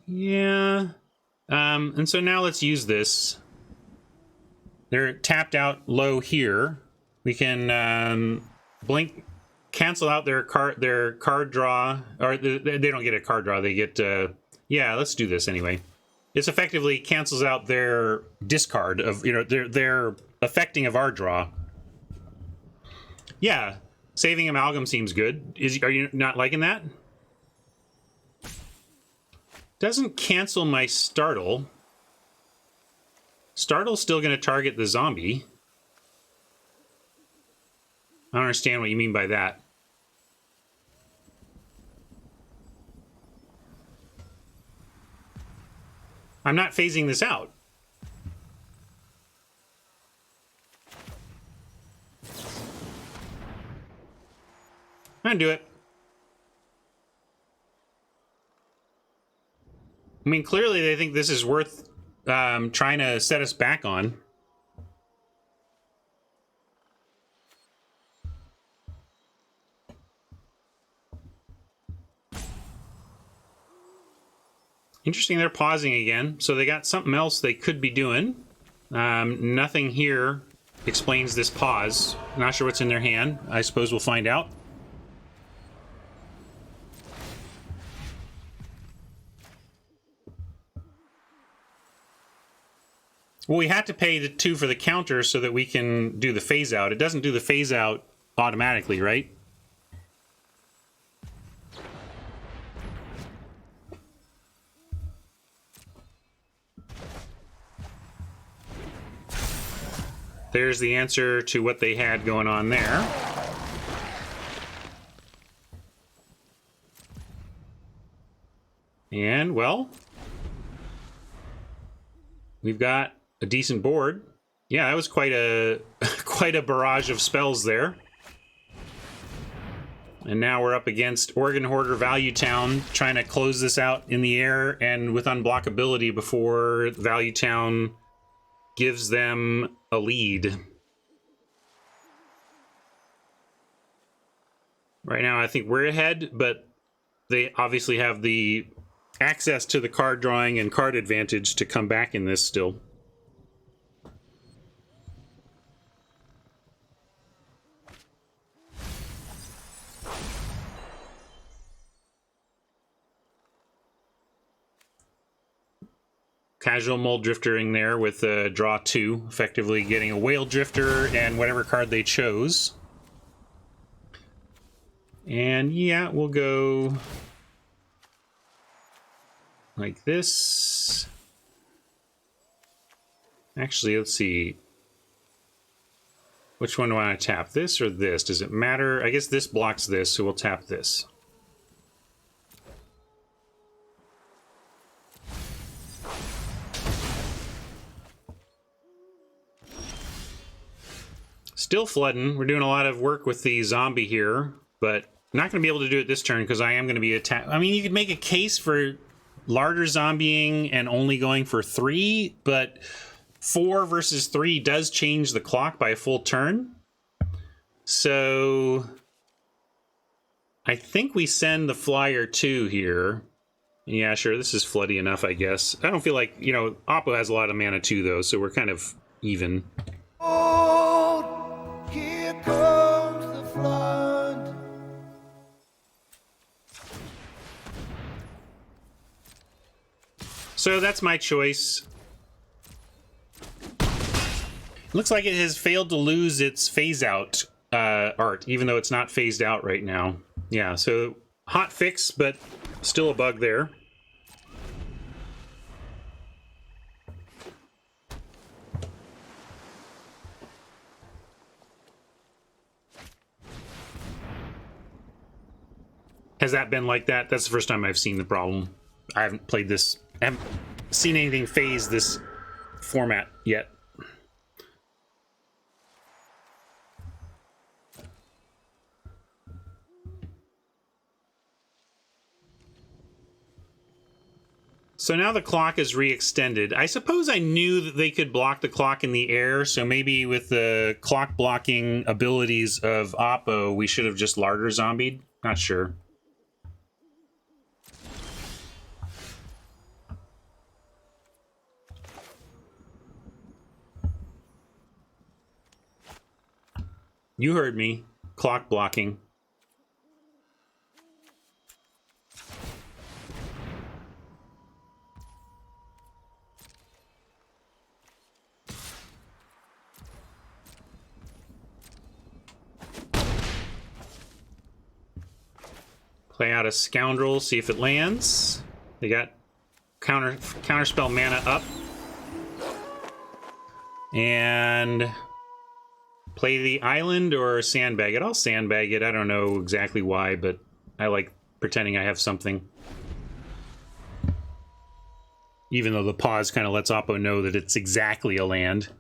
Yeah. And so now let's use this. They're tapped out low here. We can blink, cancel out their card draw, or they don't get a card draw. They get yeah. Let's do this anyway. This effectively cancels out their discard of, you know, their affecting of our draw. Yeah, saving amalgam seems good. Are you not liking that? Doesn't cancel my startle. Startle's still going to target the zombie. I don't understand what you mean by that. I'm not phasing this out. I'm gonna do it. I mean, clearly they think this is worth trying to set us back on. Interesting, they're pausing again, so they got something else they could be doing. Nothing here explains this pause. Not sure what's in their hand. I suppose we'll find out. Well, we had to pay the 2 for the counter so that we can do the phase out. It doesn't do the phase out automatically, right? There's the answer to what they had going on there. And, well, we've got a decent board. Yeah, that was quite a quite a barrage of spells there. And now we're up against Organ Hoarder Value Town, trying to close this out in the air and with unblockability before Value Town gives them a lead. Right now, I think we're ahead, but they obviously have the access to the card drawing and card advantage to come back in this still. Casual Mold Drifting there with draw 2, effectively getting a Whale Drifter and whatever card they chose. And yeah, we'll go like this. Actually, let's see. Which one do I want to tap? This or this? Does it matter? I guess this blocks this, so we'll tap this. Still flooding. We're doing a lot of work with the zombie here, but I'm not going to be able to do it this turn because I am going to be attacked. I mean, you could make a case for larger zombieing and only going for 3, but 4 versus 3 does change the clock by a full turn. So I think we send the flyer 2 here. Yeah, sure. This is floody enough, I guess. I don't feel like, you know, Oppo has a lot of mana too, though, so we're kind of even. Here comes the flood. So that's my choice. Looks like it has failed to lose its phase out art, even though it's not phased out right now. Yeah, so hot fix, but still a bug there. Has that been like that? That's the first time I've seen the problem. I haven't played this, I haven't seen anything phase this format yet. So now the clock is re-extended. I suppose I knew that they could block the clock in the air, so maybe with the clock blocking abilities of Oppo, we should have just larger zombied. Not sure. You heard me. Clock blocking. Play out a Scoundrel, see if it lands. They got counterspell mana up. And play the island or sandbag it. I'll sandbag it. I don't know exactly why, but I like pretending I have something. Even though the pause kind of lets Oppo know that it's exactly a land.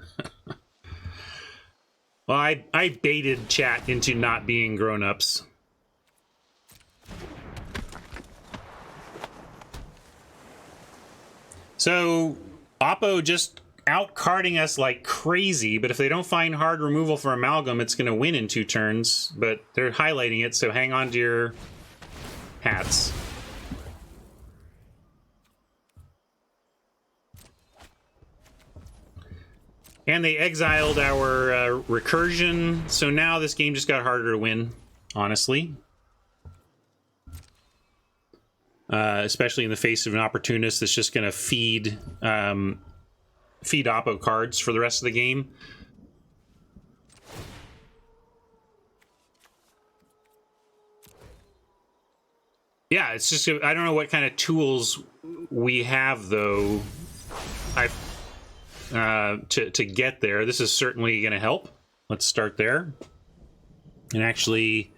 Well, I baited chat into not being grown-ups. So, Oppo just out-carding us like crazy, but if they don't find hard removal for Amalgam, it's going to win in 2 turns, but they're highlighting it, so hang on to your hats. And they exiled our recursion, so now this game just got harder to win, honestly. Especially in the face of an opportunist that's just going to feed Oppo cards for the rest of the game. Yeah, it's just, I don't know what kind of tools we have, though, to get there. This is certainly going to help. Let's start there. And actually,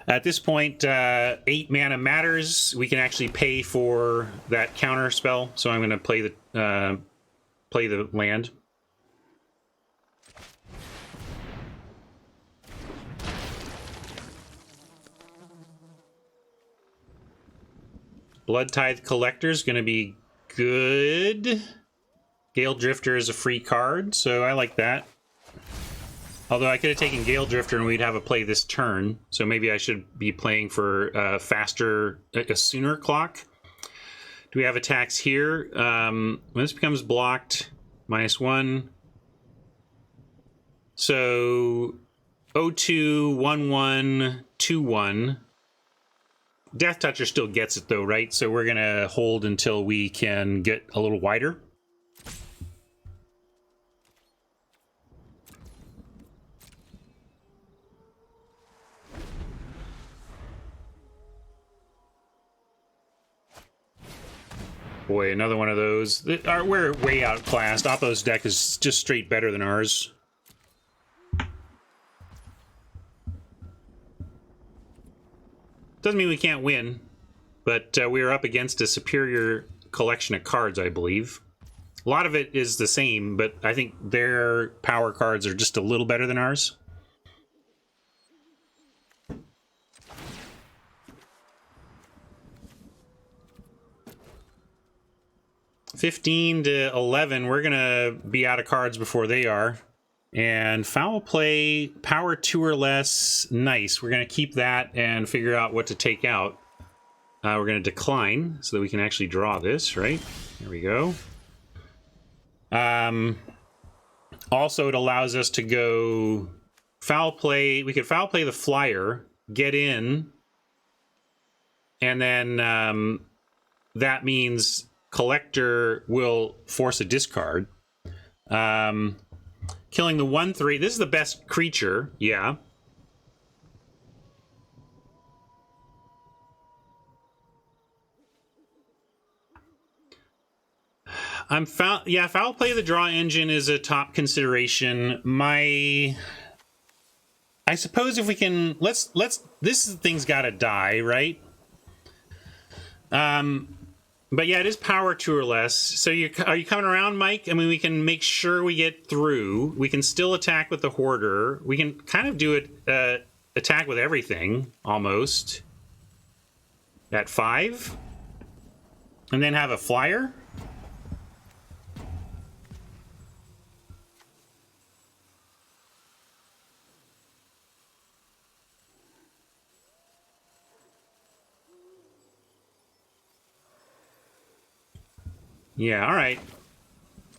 at this point, 8 mana matters. We can actually pay for that counter spell, so I'm going to play the land. Blood Tithe Collector is going to be good. Gale Drifter is a free card, so I like that. Although I could have taken Gale Drifter and we'd have a play this turn, so maybe I should be playing for a sooner clock. Do we have attacks here? When this becomes blocked, -1. So 0-2, 1-1, 2-1. Death Toucher still gets it though, right? So we're gonna hold until we can get a little wider. Boy, another one of those. We're way outclassed. Oppo's deck is just straight better than ours. Doesn't mean we can't win, but we're up against a superior collection of cards, I believe. A lot of it is the same, but I think their power cards are just a little better than ours. $15 to $11, we're gonna be out of cards before they are. And foul play, power 2 or less, nice. We're gonna keep that and figure out what to take out. We're gonna decline so that we can actually draw this, right? There we go. Also, it allows us to go foul play. We could foul play the flyer, get in, and then that means collector will force a discard. Killing the 1/3. This is the best creature, yeah. Foul play the draw engine is a top consideration. I suppose if we can this thing's gotta die, right? But yeah, it is power 2 or less. So are you coming around, Mike? I mean, we can make sure we get through. We can still attack with the Hoarder. We can kind of do it, attack with everything, almost. At 5. And then have a flyer. Yeah, all right.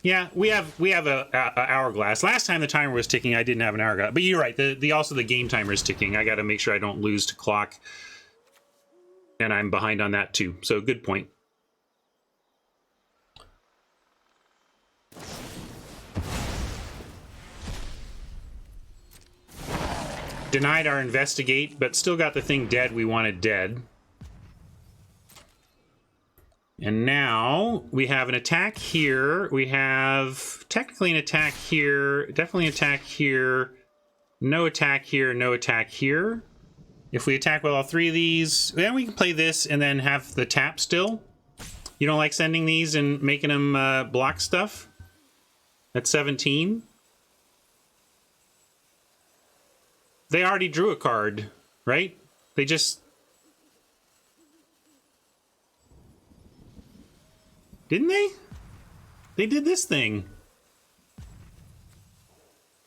Yeah, we have a hourglass. Last time the timer was ticking, I didn't have an hourglass. But you're right. Also the game timer is ticking. I got to make sure I don't lose to clock, and I'm behind on that too. So good point. Denied our investigate, but still got the thing dead we wanted dead. And now we have an attack here. We have technically an attack here, definitely an attack here, no attack here, no attack here. If we attack with all 3 of these, then we can play this and then have the tap still. You don't like sending these and making them block stuff? At 17. They already drew a card, right? They just... Didn't they? They did this thing.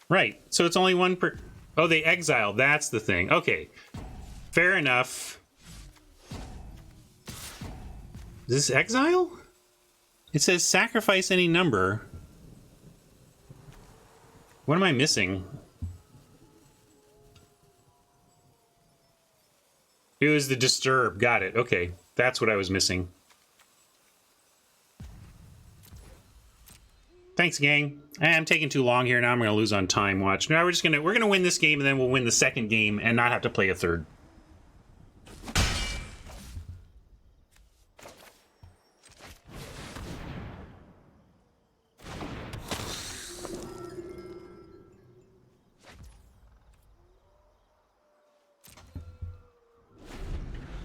Right. So it's only 1 per... Oh, they exiled. That's the thing. Okay. Fair enough. Is this exile? It says sacrifice any number. What am I missing? It was the disturb. Got it. Okay. That's what I was missing. Thanks, gang. I'm taking too long here. Now I'm going to lose on time. Watch. Now we're going to win this game, and then we'll win the second game and not have to play a third.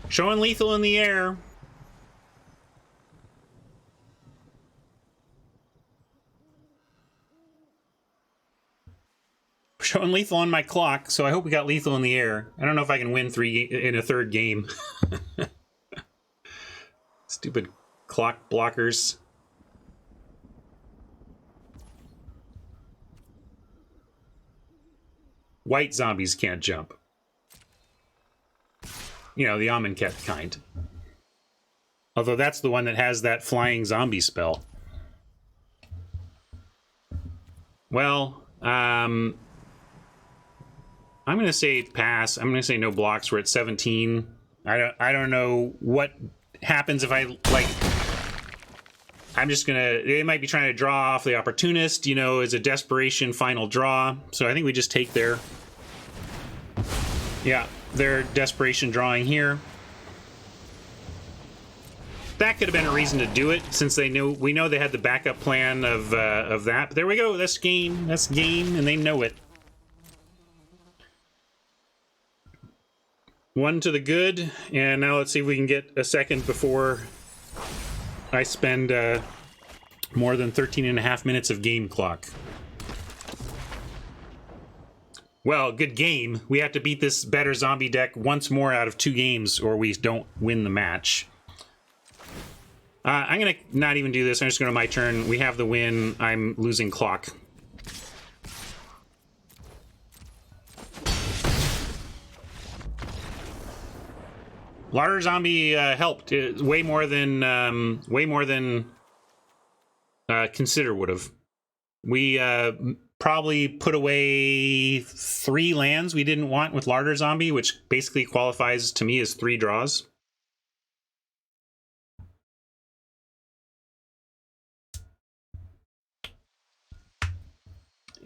Showing lethal in the air. Showing lethal on my clock, so I hope we got lethal in the air. I don't know if I can win 3 in a third game. Stupid clock blockers. White zombies can't jump. You know, the Amonkhet kind. Although that's the one that has that flying zombie spell. Well, I'm going to say pass. I'm going to say no blocks. We're at 17. I don't know what happens if I, like... I'm just going to... They might be trying to draw off the opportunist, you know, as a desperation final draw. So I think we just take their... Yeah, their desperation drawing here. That could have been a reason to do it, since we know they had the backup plan of that. But there we go. That's game. That's game, and they know it. One to the good, and now let's see if we can get a second before I spend more than 13.5 minutes of game clock. Well, good game. We have to beat this better zombie deck once more out of 2 games, or we don't win the match. I'm going to not even do this. I'm just going to my turn. We have the win. I'm losing clock. Larder zombie helped way more than Consider would have. We probably put away 3 lands we didn't want with Larder zombie, which basically qualifies to me as 3 draws.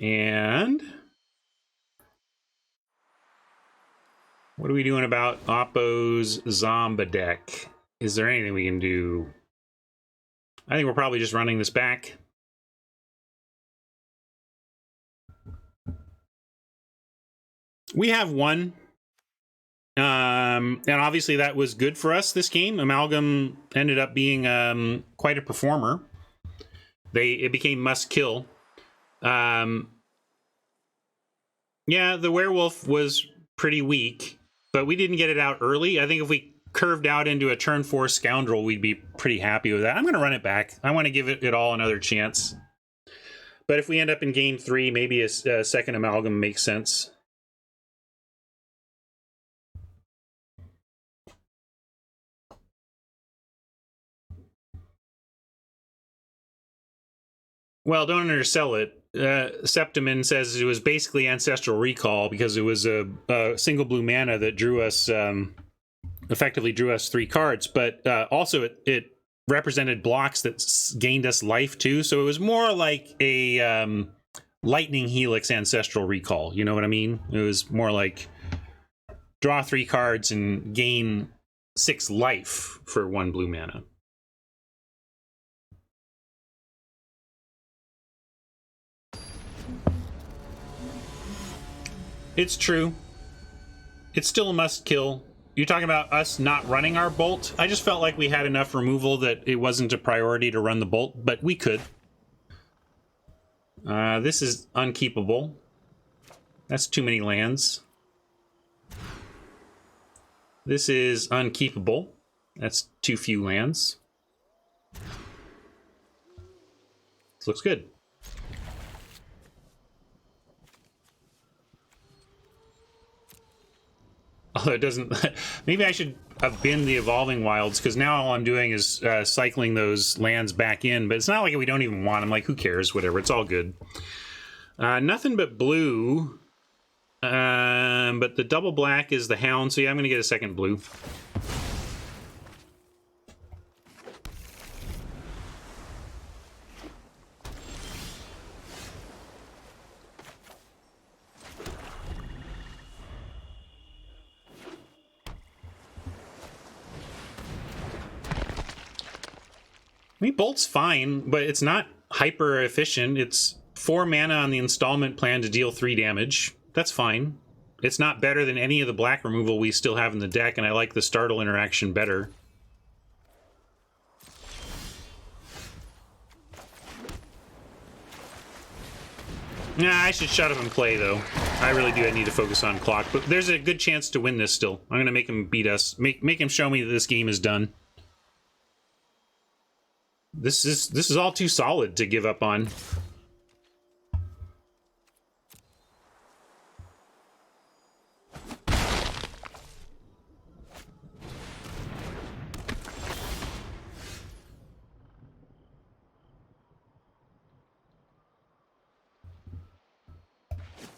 And what are we doing about Oppo's Zomba deck? Is there anything we can do? I think we're probably just running this back. We have one. And obviously that was good for us this game. Amalgam ended up being quite a performer. It became must kill. Yeah, the werewolf was pretty weak, but we didn't get it out early. I think if we curved out into a turn 4 scoundrel, we'd be pretty happy with that. I'm going to run it back. I want to give it all another chance. But if we end up in game 3, maybe a second amalgam makes sense. Well, don't undersell it. Septimin says it was basically Ancestral Recall because it was a single blue mana that drew us, effectively drew us 3 cards, but also it represented blocks that gained us life too, so it was more like a Lightning Helix Ancestral Recall, you know what I mean? It was more like draw 3 cards and gain 6 life for 1 blue mana. It's true. It's still a must kill. You're talking about us not running our bolt? I just felt like we had enough removal that it wasn't a priority to run the bolt, but we could. This is unkeepable. That's too many lands. This is unkeepable. That's too few lands. This looks good. Although it doesn't... Maybe I should have been the Evolving Wilds, because now all I'm doing is cycling those lands back in, but it's not like we don't even want them. Like, who cares? Whatever. It's all good. Nothing but blue. But the double black is the Hound, so yeah, I'm going to get a second blue. I mean, Bolt's fine, but it's not hyper efficient. It's 4 mana on the installment plan to deal 3 damage. That's fine. It's not better than any of the black removal we still have in the deck, and I like the Startle interaction better. Nah, I should shut up and play, though. I really do. I need to focus on clock, but there's a good chance to win this still. I'm going to make him beat us. Make him show me that this game is done. This is all too solid to give up on.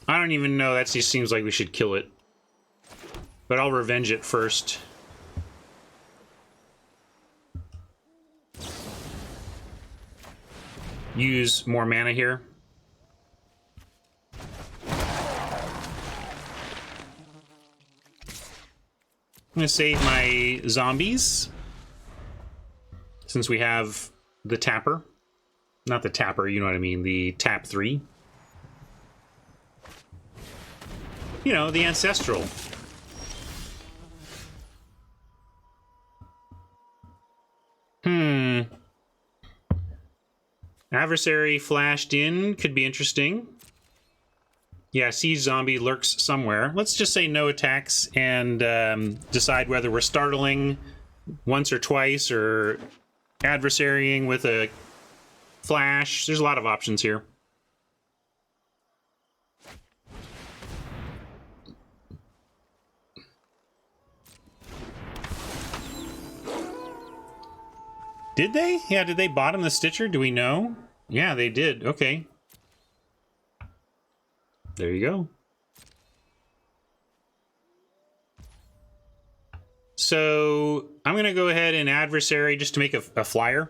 I don't even know. That just seems like we should kill it. But I'll revenge it first. Use more mana here. I'm gonna save my zombies. Since we have the tapper. Not the tapper, you know what I mean. The tap 3. You know, the ancestral. Adversary flashed in. Could be interesting. Yeah, siege zombie lurks somewhere. Let's just say no attacks and decide whether we're startling once or twice or adversarying with a flash. There's a lot of options here. Did they? Yeah, did they bottom the Stitcher? Do we know? Yeah, they did. Okay. There you go. So I'm going to go ahead and adversary just to make a flyer.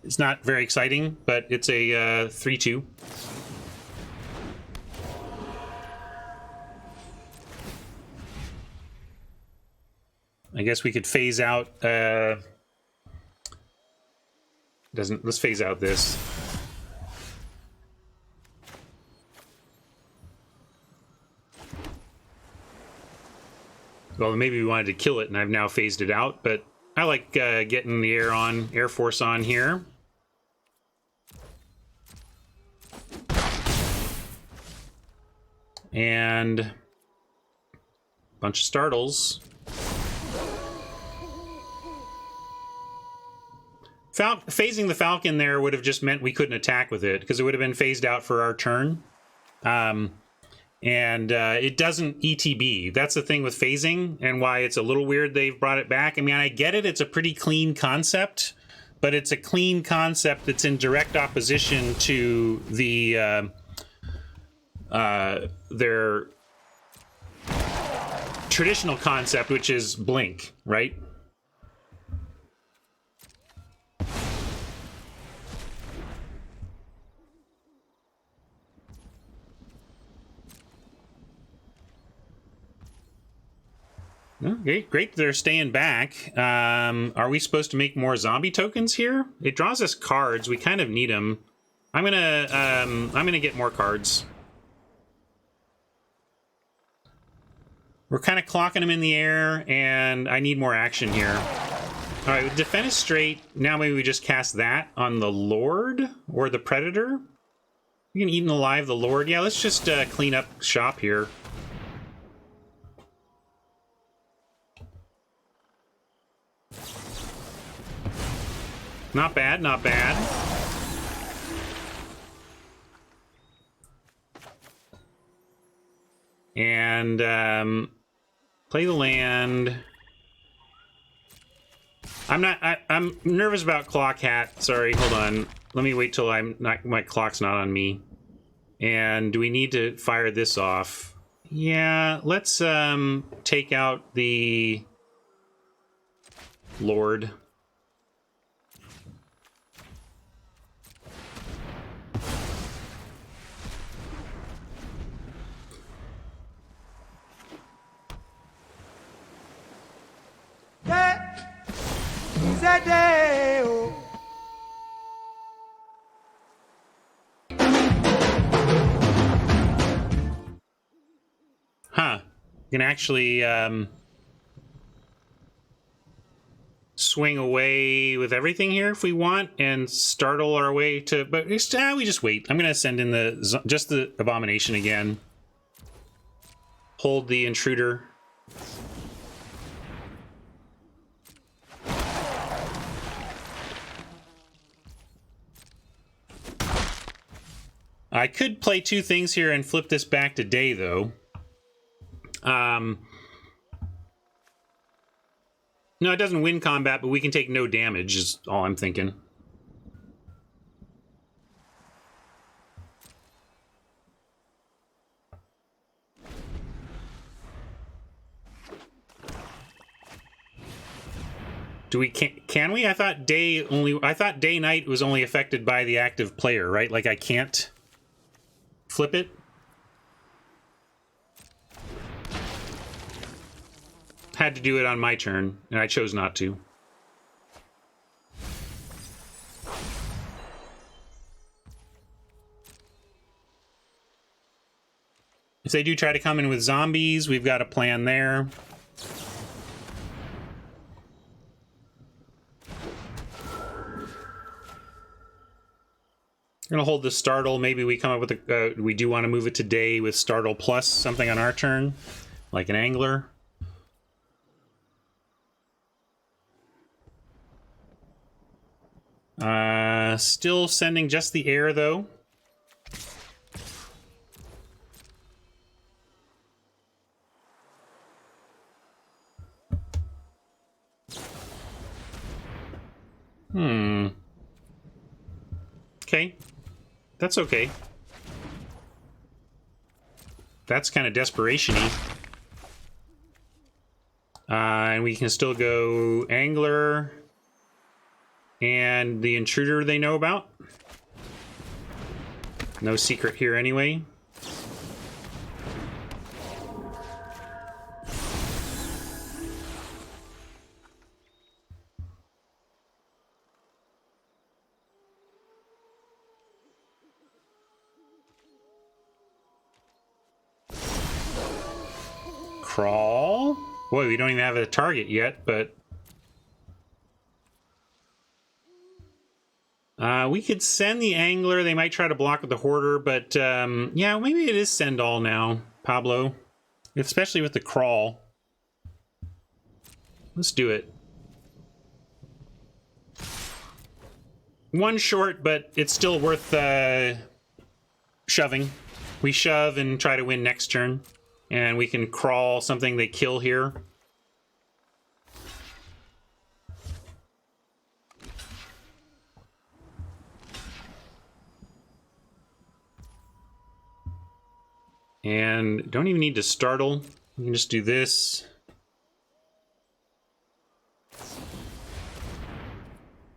It's not very exciting, but it's a 3-2. I guess we could phase out... let's phase out this. Well, maybe we wanted to kill it and I've now phased it out, but I like getting the Air Force on here. And a bunch of startles. Phasing the Falcon there would have just meant we couldn't attack with it because it would have been phased out for our turn. It doesn't ETB. That's the thing with phasing and why it's a little weird they've brought it back. I mean, I get it. It's a pretty clean concept, but it's a clean concept that's in direct opposition to the their traditional concept, which is blink, right? Okay, great. They're staying back. Are we supposed to make more zombie tokens here? It draws us cards. We kind of need them. I'm gonna get more cards. We're kind of clocking them in the air, and I need more action here. All right, with defense straight. Now maybe we just cast that on the Lord or the Predator. We can eat alive the Lord. Yeah, let's just clean up shop here. Not bad, not bad. And play the land. I'm nervous about Clock Hat. Sorry, hold on. Let me wait till my clock's not on me. And do we need to fire this off? Yeah, let's take out the Lord. Huh. You can actually swing away with everything here if we want and startle our way to... But we just wait. I'm going to send in just the Abomination again. Hold the Intruder. I could play two things here and flip this back to day, though. No, it doesn't win combat, but we can take no damage, is all I'm thinking. Do we can we? I thought day night was only affected by the active player, right? Like I can't flip it. Had to do it on my turn, and I chose not to. If they do try to come in with zombies, we've got a plan there. I'm gonna hold the startle. Maybe we come up with a. We do want to move it today with startle plus something on our turn, like an angler. Still sending just the air though. Okay. That's okay. That's kind of desperation-y. And we can still go angler and the intruder they know about. No secret here anyway. Crawl? Boy, we don't even have a target yet, but... we could send the angler. They might try to block with the hoarder, but yeah, maybe it is send all now, Pablo. Especially with the crawl. Let's do it. One short, but it's still worth shoving. We shove and try to win next turn. And we can crawl something they kill here. And don't even need to startle. We can just do this.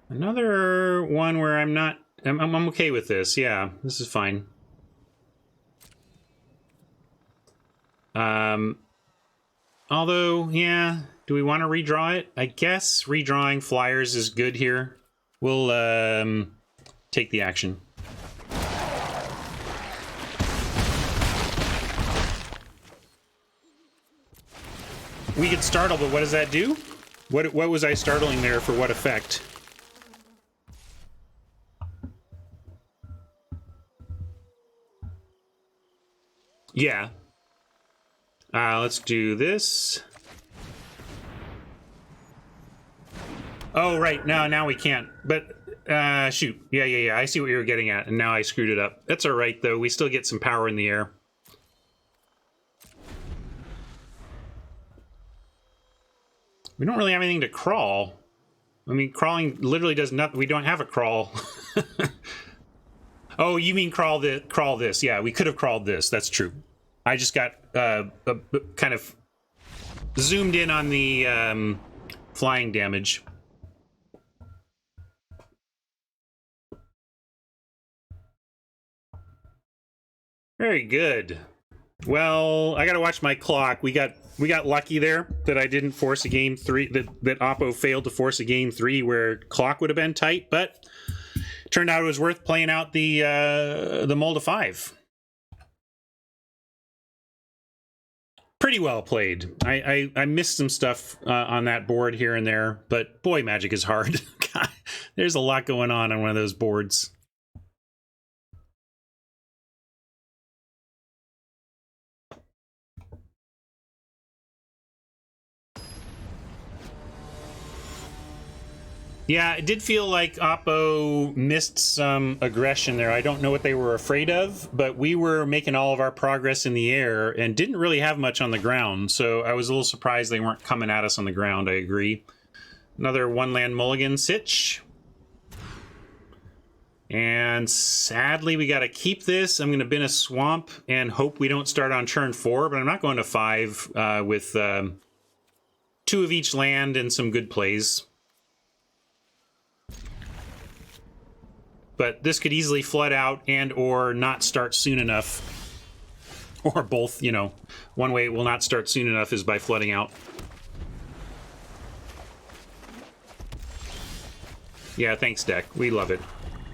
Another one where I'm okay with this. Yeah, this is fine. Although, yeah, do we want to redraw it? I guess redrawing flyers is good here. We'll take the action. We could startle, but what does that do? What was I startling there for what effect? Yeah. Let's do this. Oh, right. Now we can't. But, shoot. Yeah. I see what you were getting at, and now I screwed it up. That's all right, though. We still get some power in the air. We don't really have anything to crawl. I mean, crawling literally does nothing. We don't have a crawl. Oh, you mean crawl this. Yeah, we could have crawled this. That's true. I just got kind of zoomed in on the flying damage. Very good. Well, I gotta watch my clock. We got lucky there that I didn't force a game 3, that Oppo failed to force a game 3 where clock would have been tight, but turned out it was worth playing out the Mold of 5. Pretty well played. I missed some stuff on that board here and there, but boy, Magic is hard. God, there's a lot going on one of those boards. Yeah, it did feel like Oppo missed some aggression there. I don't know what they were afraid of, but we were making all of our progress in the air and didn't really have much on the ground. So I was a little surprised they weren't coming at us on the ground, I agree. Another one land mulligan sitch. And sadly, we got to keep this. I'm going to bin a swamp and hope we don't start on turn 4, but I'm not going to 5 with 2 of each land and some good plays. But this could easily flood out and or not start soon enough. Or both, you know. One way it will not start soon enough is by flooding out. Yeah, thanks, deck. We love it.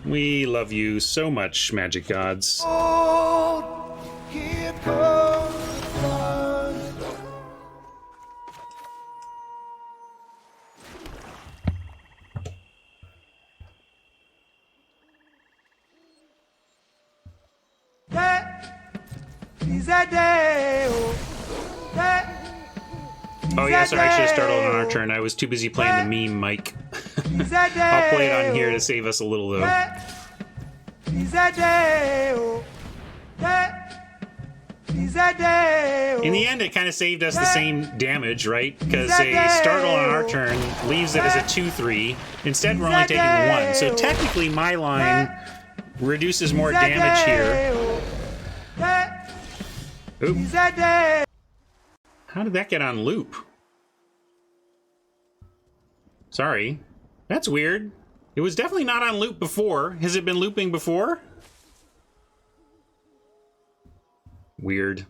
We love you so much, Magic Gods. Oh, here comes the flood. That is a day. Oh yeah, sorry, I should have started on our turn. I was too busy playing the meme, Mike. I'll play it on here to save us a little, though. In the end, it kind of saved us the same damage, right? Because a startle on our turn leaves it as a 2-3. Instead, we're only taking 1. So technically, my line reduces more damage here. Oop. How did that get on loop? Sorry. That's weird. It was definitely not on loop before. Has it been looping before? Weird.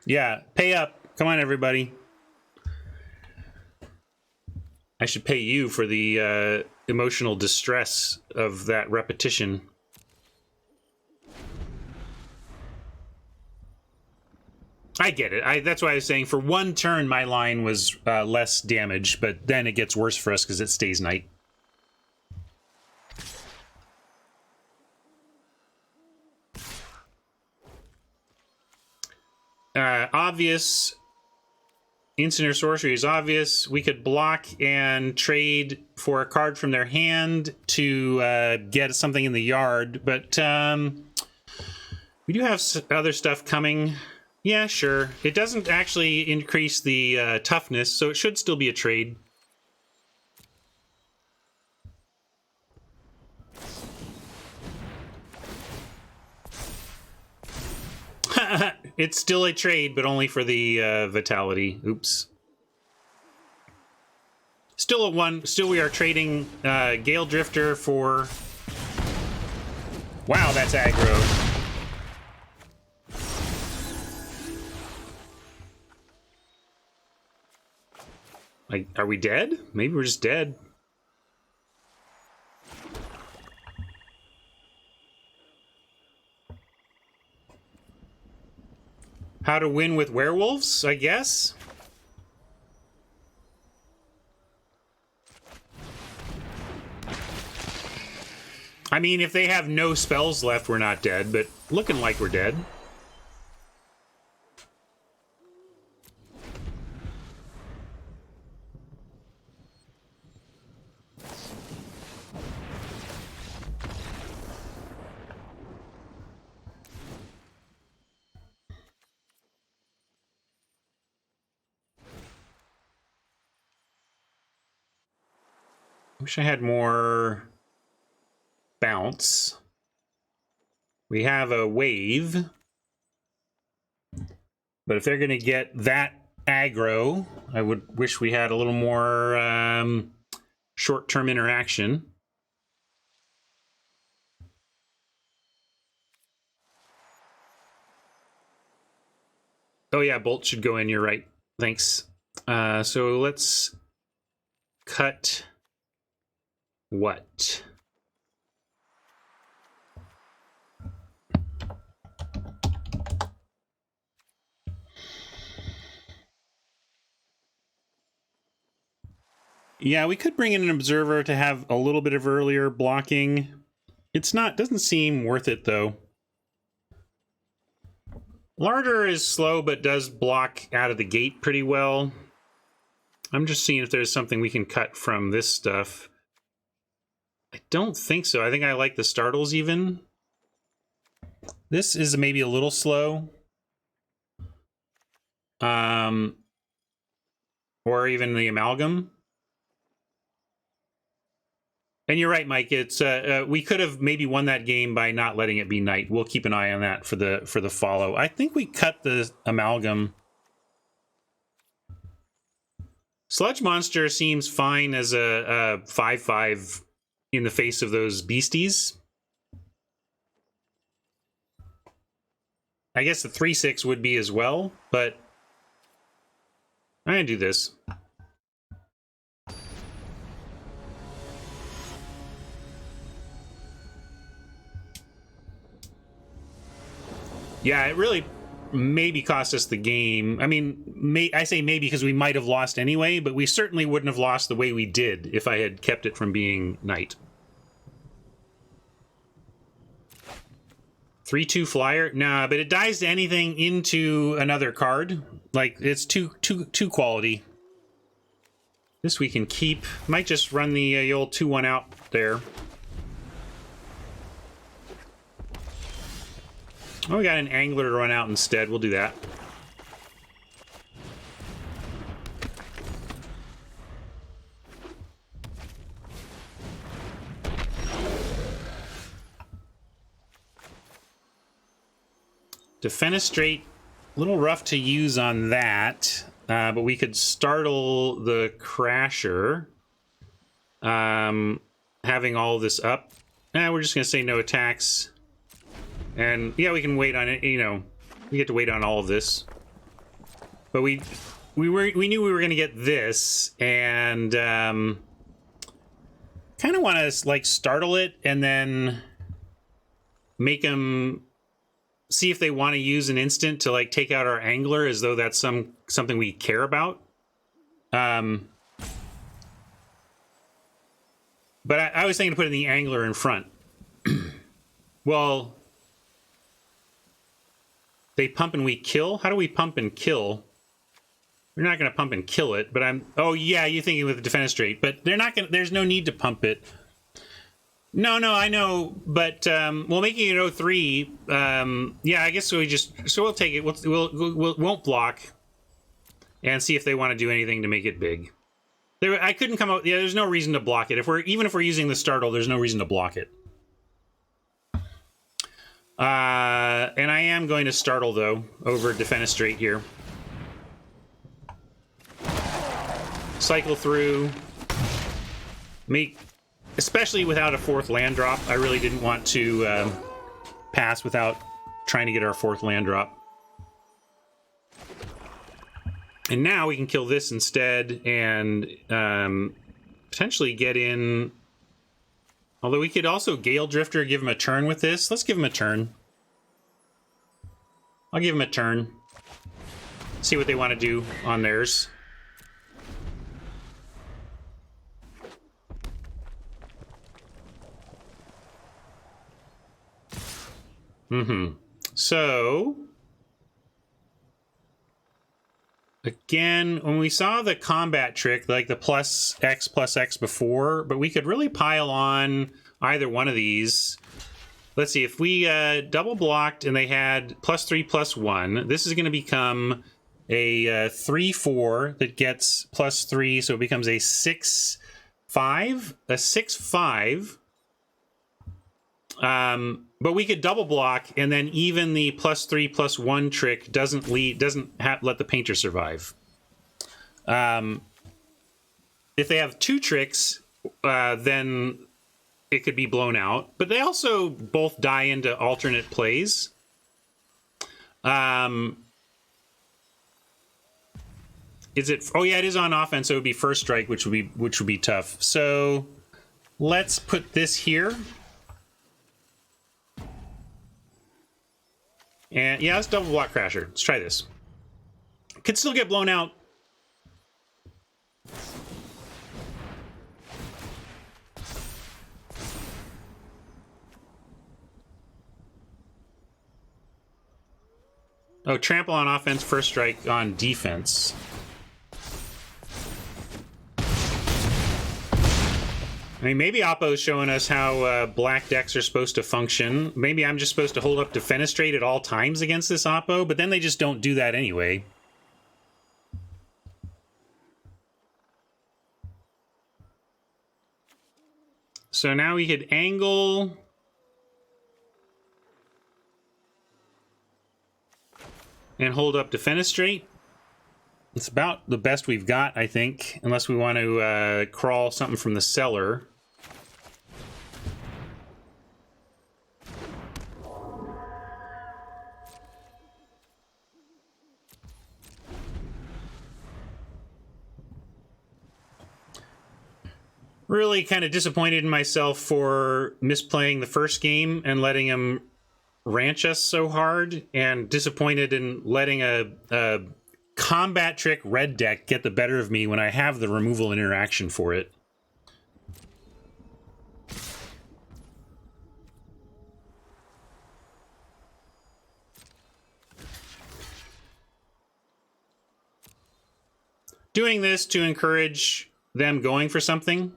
Yeah, pay up. Come on, everybody. I should pay you for the emotional distress of that repetition. I get it. That's why I was saying for one turn my line was less damage, but then it gets worse for us because it stays night. Obvious. Instant or sorcery is obvious. We could block and trade for a card from their hand to get something in the yard, but we do have other stuff coming. Yeah, sure. It doesn't actually increase the toughness, so it should still be a trade. It's still a trade, but only for the vitality. Oops. Still a 1. Still we are trading Gale Drifter for... Wow, that's aggro. Like, are we dead? Maybe we're just dead. How to win with werewolves, I guess? I mean, if they have no spells left, we're not dead, but looking like we're dead. Wish I had more bounce. We have a wave. But if they're going to get that aggro, I would wish we had a little more short-term interaction. Oh yeah, Bolt should go in, you're right. Thanks. So let's cut... what? Yeah, we could bring in an observer to have a little bit of earlier blocking. It's not, doesn't seem worth it though. Larder is slow, but does block out of the gate pretty well. I'm just seeing if there's something we can cut from this stuff. I don't think so. I think I like the startles even. This is maybe a little slow. Or even the amalgam. And you're right, Mike. It's we could have maybe won that game by not letting it be night. We'll keep an eye on that for the follow. I think we cut the amalgam. Sludge Monster seems fine as a 5/5 in the face of those beasties. I guess the 3/6 would be as well, but I'm gonna do this. Yeah, it really maybe cost us the game. I mean, I say maybe because we might have lost anyway, but we certainly wouldn't have lost the way we did if I had kept it from being night. 3/2 flyer? Nah, but it dies to anything into another card. Like, it's too quality. This we can keep. Might just run the old 2/1 out there. Oh, we got an angler to run out instead. We'll do that. Defenestrate, a little rough to use on that, but we could startle the Crasher, having all of this up. We're just going to say no attacks. And yeah, we can wait on it. You know, we get to wait on all of this. But we knew we were going to get this, and kind of want to like startle it and then make them see if they want to use an instant to like take out our angler, as though that's something we care about. But I was thinking to put in the angler in front. Well. They pump and we kill? How do we pump and kill? We're not going to pump and kill it, but I'm... Oh, yeah, you're thinking with the defenestrate. But they're not going to... There's no need to pump it. No, I know. But, well, making it 0-3... yeah, I guess so we just... So we'll take it. We won't block. And see if they want to do anything to make it big. I couldn't come out... Yeah, there's no reason to block it. Even if we're using the startle, there's no reason to block it. And I am going to startle, though, over defenestrate here. Cycle through. Especially without a 4th land drop. I really didn't want to pass without trying to get our 4th land drop. And now we can kill this instead and potentially get in... Although we could also Gale Drifter, give him a turn with this. Let's give him a turn. I'll give him a turn. See what they want to do on theirs. So... Again, when we saw the combat trick, like the +X before, but we could really pile on either one of these. Let's see, if we double blocked and they had +3/+1, this is going to become a 3/4 that gets +3, so it becomes a 6/5. A 6/5. But we could double block, and then even the +3/+1 trick doesn't let the painter survive. If they have 2 tricks, then it could be blown out. But they also both die into alternate plays. Is it? Oh yeah, it is on offense. So it would be first strike, which would be tough. So let's put this here. And yeah, let's double block Crasher. Let's try this. Could still get blown out. Oh, trample on offense, first strike on defense. I mean, maybe Oppo's showing us how black decks are supposed to function. Maybe I'm just supposed to hold up Defenestrate at all times against this Oppo, but then they just don't do that anyway. So now we could angle. And hold up Defenestrate. It's about the best we've got, I think, unless we want to crawl something from the cellar. Really kind of disappointed in myself for misplaying the first game and letting him ranch us so hard, and disappointed in letting a combat trick red deck get the better of me when I have the removal interaction for it. Doing this to encourage them going for something.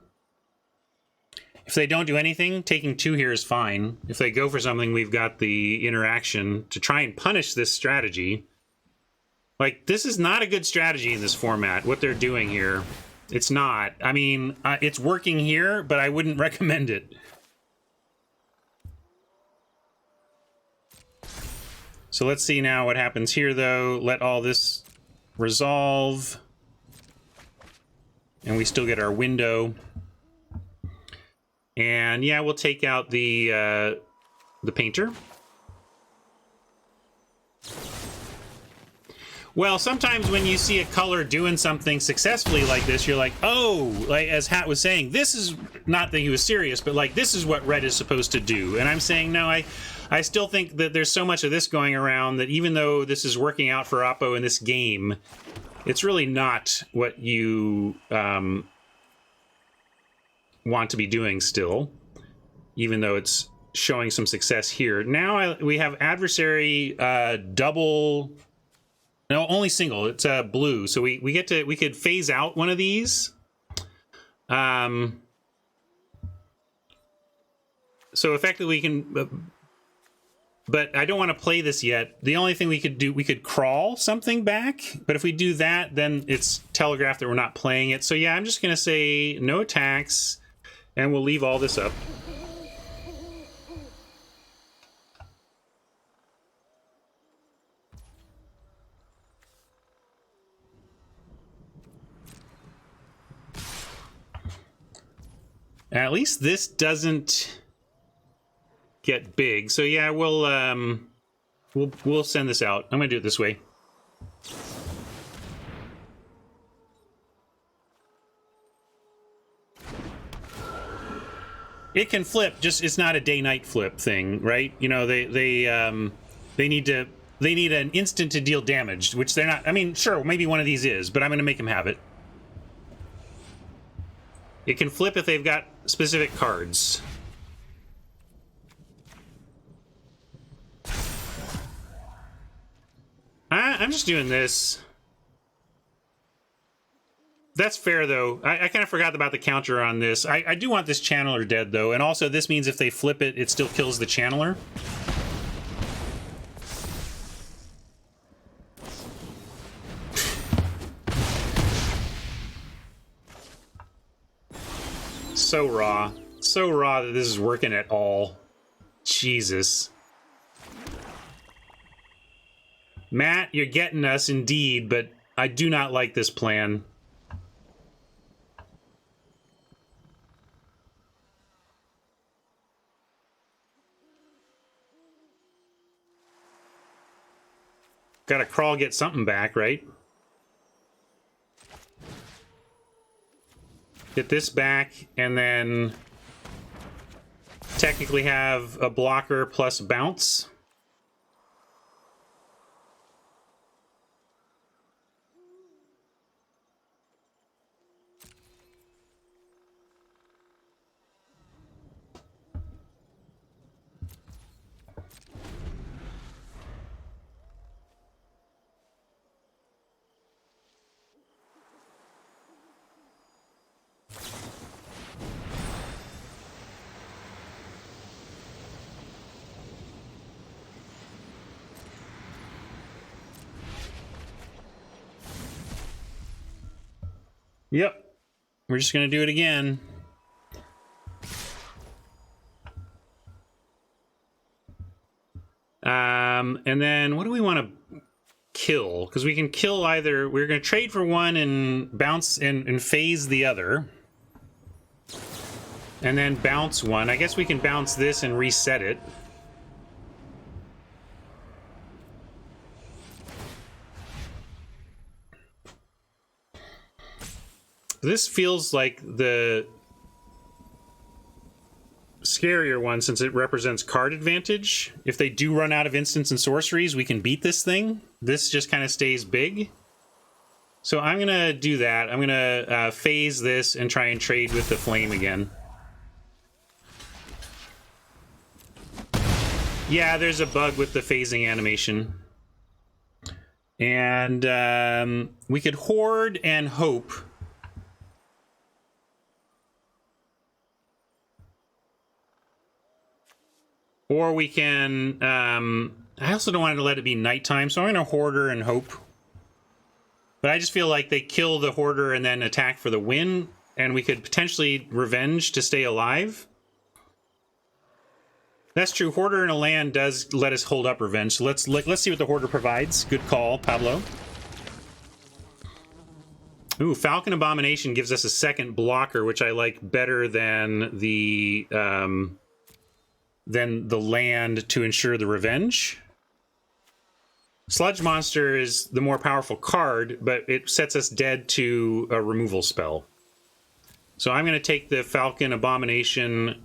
If they don't do anything, taking 2 here is fine. If they go for something, we've got the interaction to try and punish this strategy. Like, this is not a good strategy in this format, what they're doing here. It's not. I mean, it's working here, but I wouldn't recommend it. So let's see now what happens here, though. Let all this resolve. And we still get our window. And yeah, we'll take out the painter. Well, sometimes when you see a color doing something successfully like this, you're like, oh, like as Hat was saying, this is not that he was serious, but like this is what red is supposed to do. And I'm saying, no, I still think that there's so much of this going around that even though this is working out for Oppo in this game, it's really not what you want to be doing still, even though it's showing some success here. Now we have adversary double, no, only single. It's blue, so we could phase out one of these. So effectively we can, but I don't want to play this yet. The only thing we could do, we could crawl something back, but if we do that, then it's telegraphed that we're not playing it. So yeah, I'm just gonna say no attacks. And we'll leave all this up. At least this doesn't get big. So yeah, we'll send this out. I'm gonna do it this way. It can flip, just it's not a day-night flip thing, right? You know, they need an instant to deal damage, which they're not. I mean, sure, maybe one of these is, but I'm going to make them have it. It can flip if they've got specific cards. I'm just doing this. That's fair, though. I kind of forgot about the counter on this. I do want this channeler dead, though. And also, this means if they flip it, it still kills the channeler. So raw. So raw that this is working at all. Jesus. Matt, you're getting us indeed, but I do not like this plan. Gotta crawl, get something back, right? Get this back, and then technically have a blocker plus bounce. Yep. We're just going to do it again. And then what do we want to kill? Because we can kill either... We're going to trade for one and bounce and phase the other. And then bounce one. I guess we can bounce this and reset it. This feels like the scarier one since it represents card advantage. If they do run out of instants and sorceries, we can beat this thing. This just kind of stays big. So I'm going to do that. I'm going to phase this and try and trade with the flame again. Yeah, there's a bug with the phasing animation. And we could hoard and hope. Or we can, I also don't want to let it be nighttime, so I'm going to Hoarder and Hope. But I just feel like they kill the Hoarder and then attack for the win, and we could potentially Revenge to stay alive. That's true. Hoarder in a land does let us hold up Revenge, so let's see what the Hoarder provides. Good call, Pablo. Ooh, Falcon Abomination gives us a second blocker, which I like better than the land to ensure the revenge. Sludge Monster is the more powerful card, but it sets us dead to a removal spell. So I'm going to take the Falcon Abomination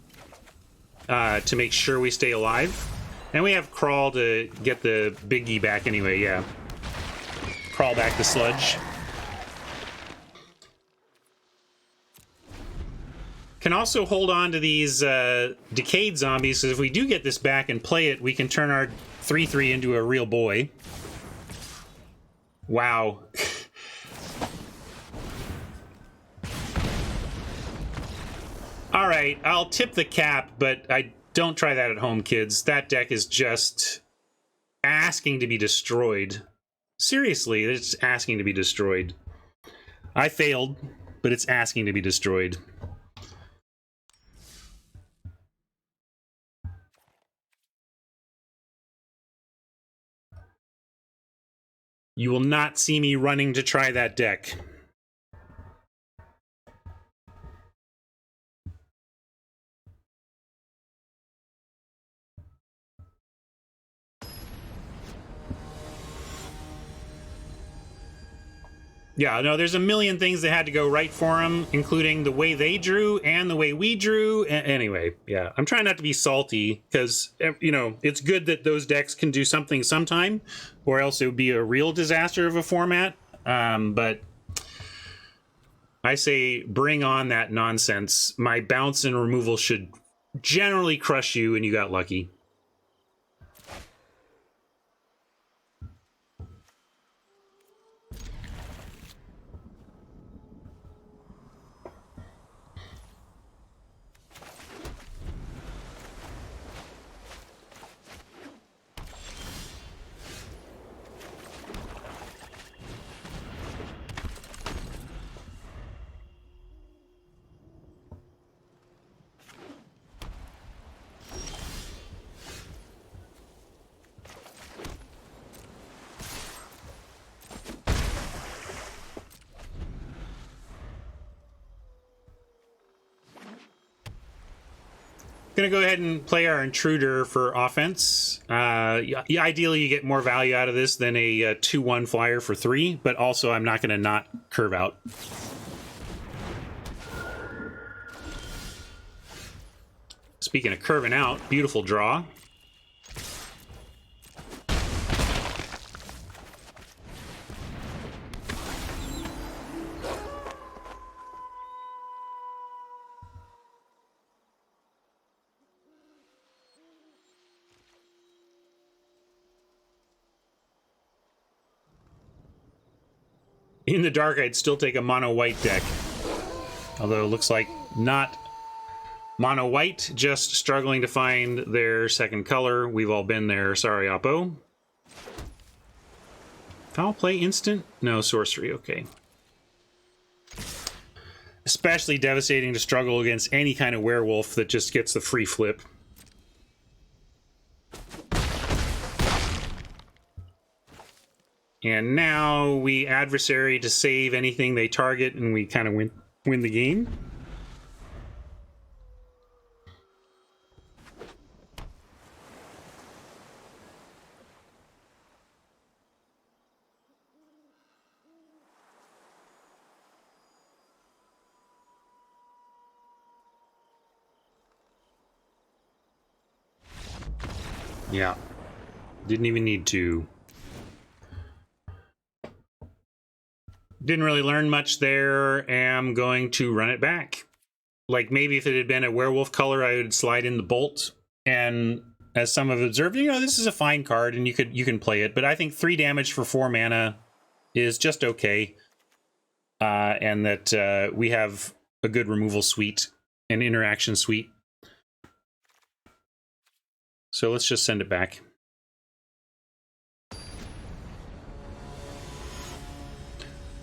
to make sure we stay alive. And we have Crawl to get the Biggie back anyway, yeah. Crawl back the Sludge. Can also hold on to these Decayed Zombies, so if we do get this back and play it, we can turn our 3/3 into a real boy. Wow. Alright, I'll tip the cap, but I don't try that at home, kids. That deck is just asking to be destroyed. Seriously, it's asking to be destroyed. I failed, but it's asking to be destroyed. You will not see me running to try that deck. Yeah, no, there's a million things that had to go right for him, including the way they drew and the way we drew. Anyway, yeah, I'm trying not to be salty because, you know, it's good that those decks can do something sometime, or else it would be a real disaster of a format. But I say bring on that nonsense. My bounce and removal should generally crush you, and you got lucky. Gonna go ahead and play our Intruder for offense. Ideally, you get more value out of this than a 2/1 flyer for 3, but also I'm not gonna not curve out. Speaking of curving out, beautiful draw. In the dark, I'd still take a mono-white deck. Although it looks like not mono-white, just struggling to find their second color. We've all been there. Sorry, Oppo. Foul play instant? No, sorcery. Okay. especially devastating to struggle against any kind of werewolf that just gets the free flip. And now we adversary to save anything they target, and we kind of win the game. Yeah. Didn't even need to. Didn't really learn much there. Am going to run it back. Like, maybe if it had been a werewolf color, I would slide in the bolt. And as some have observed, you know, this is a fine card and you can play it. But I think 3 damage for 4 mana is just okay. And that we have a good removal suite and interaction suite. So let's just send it back.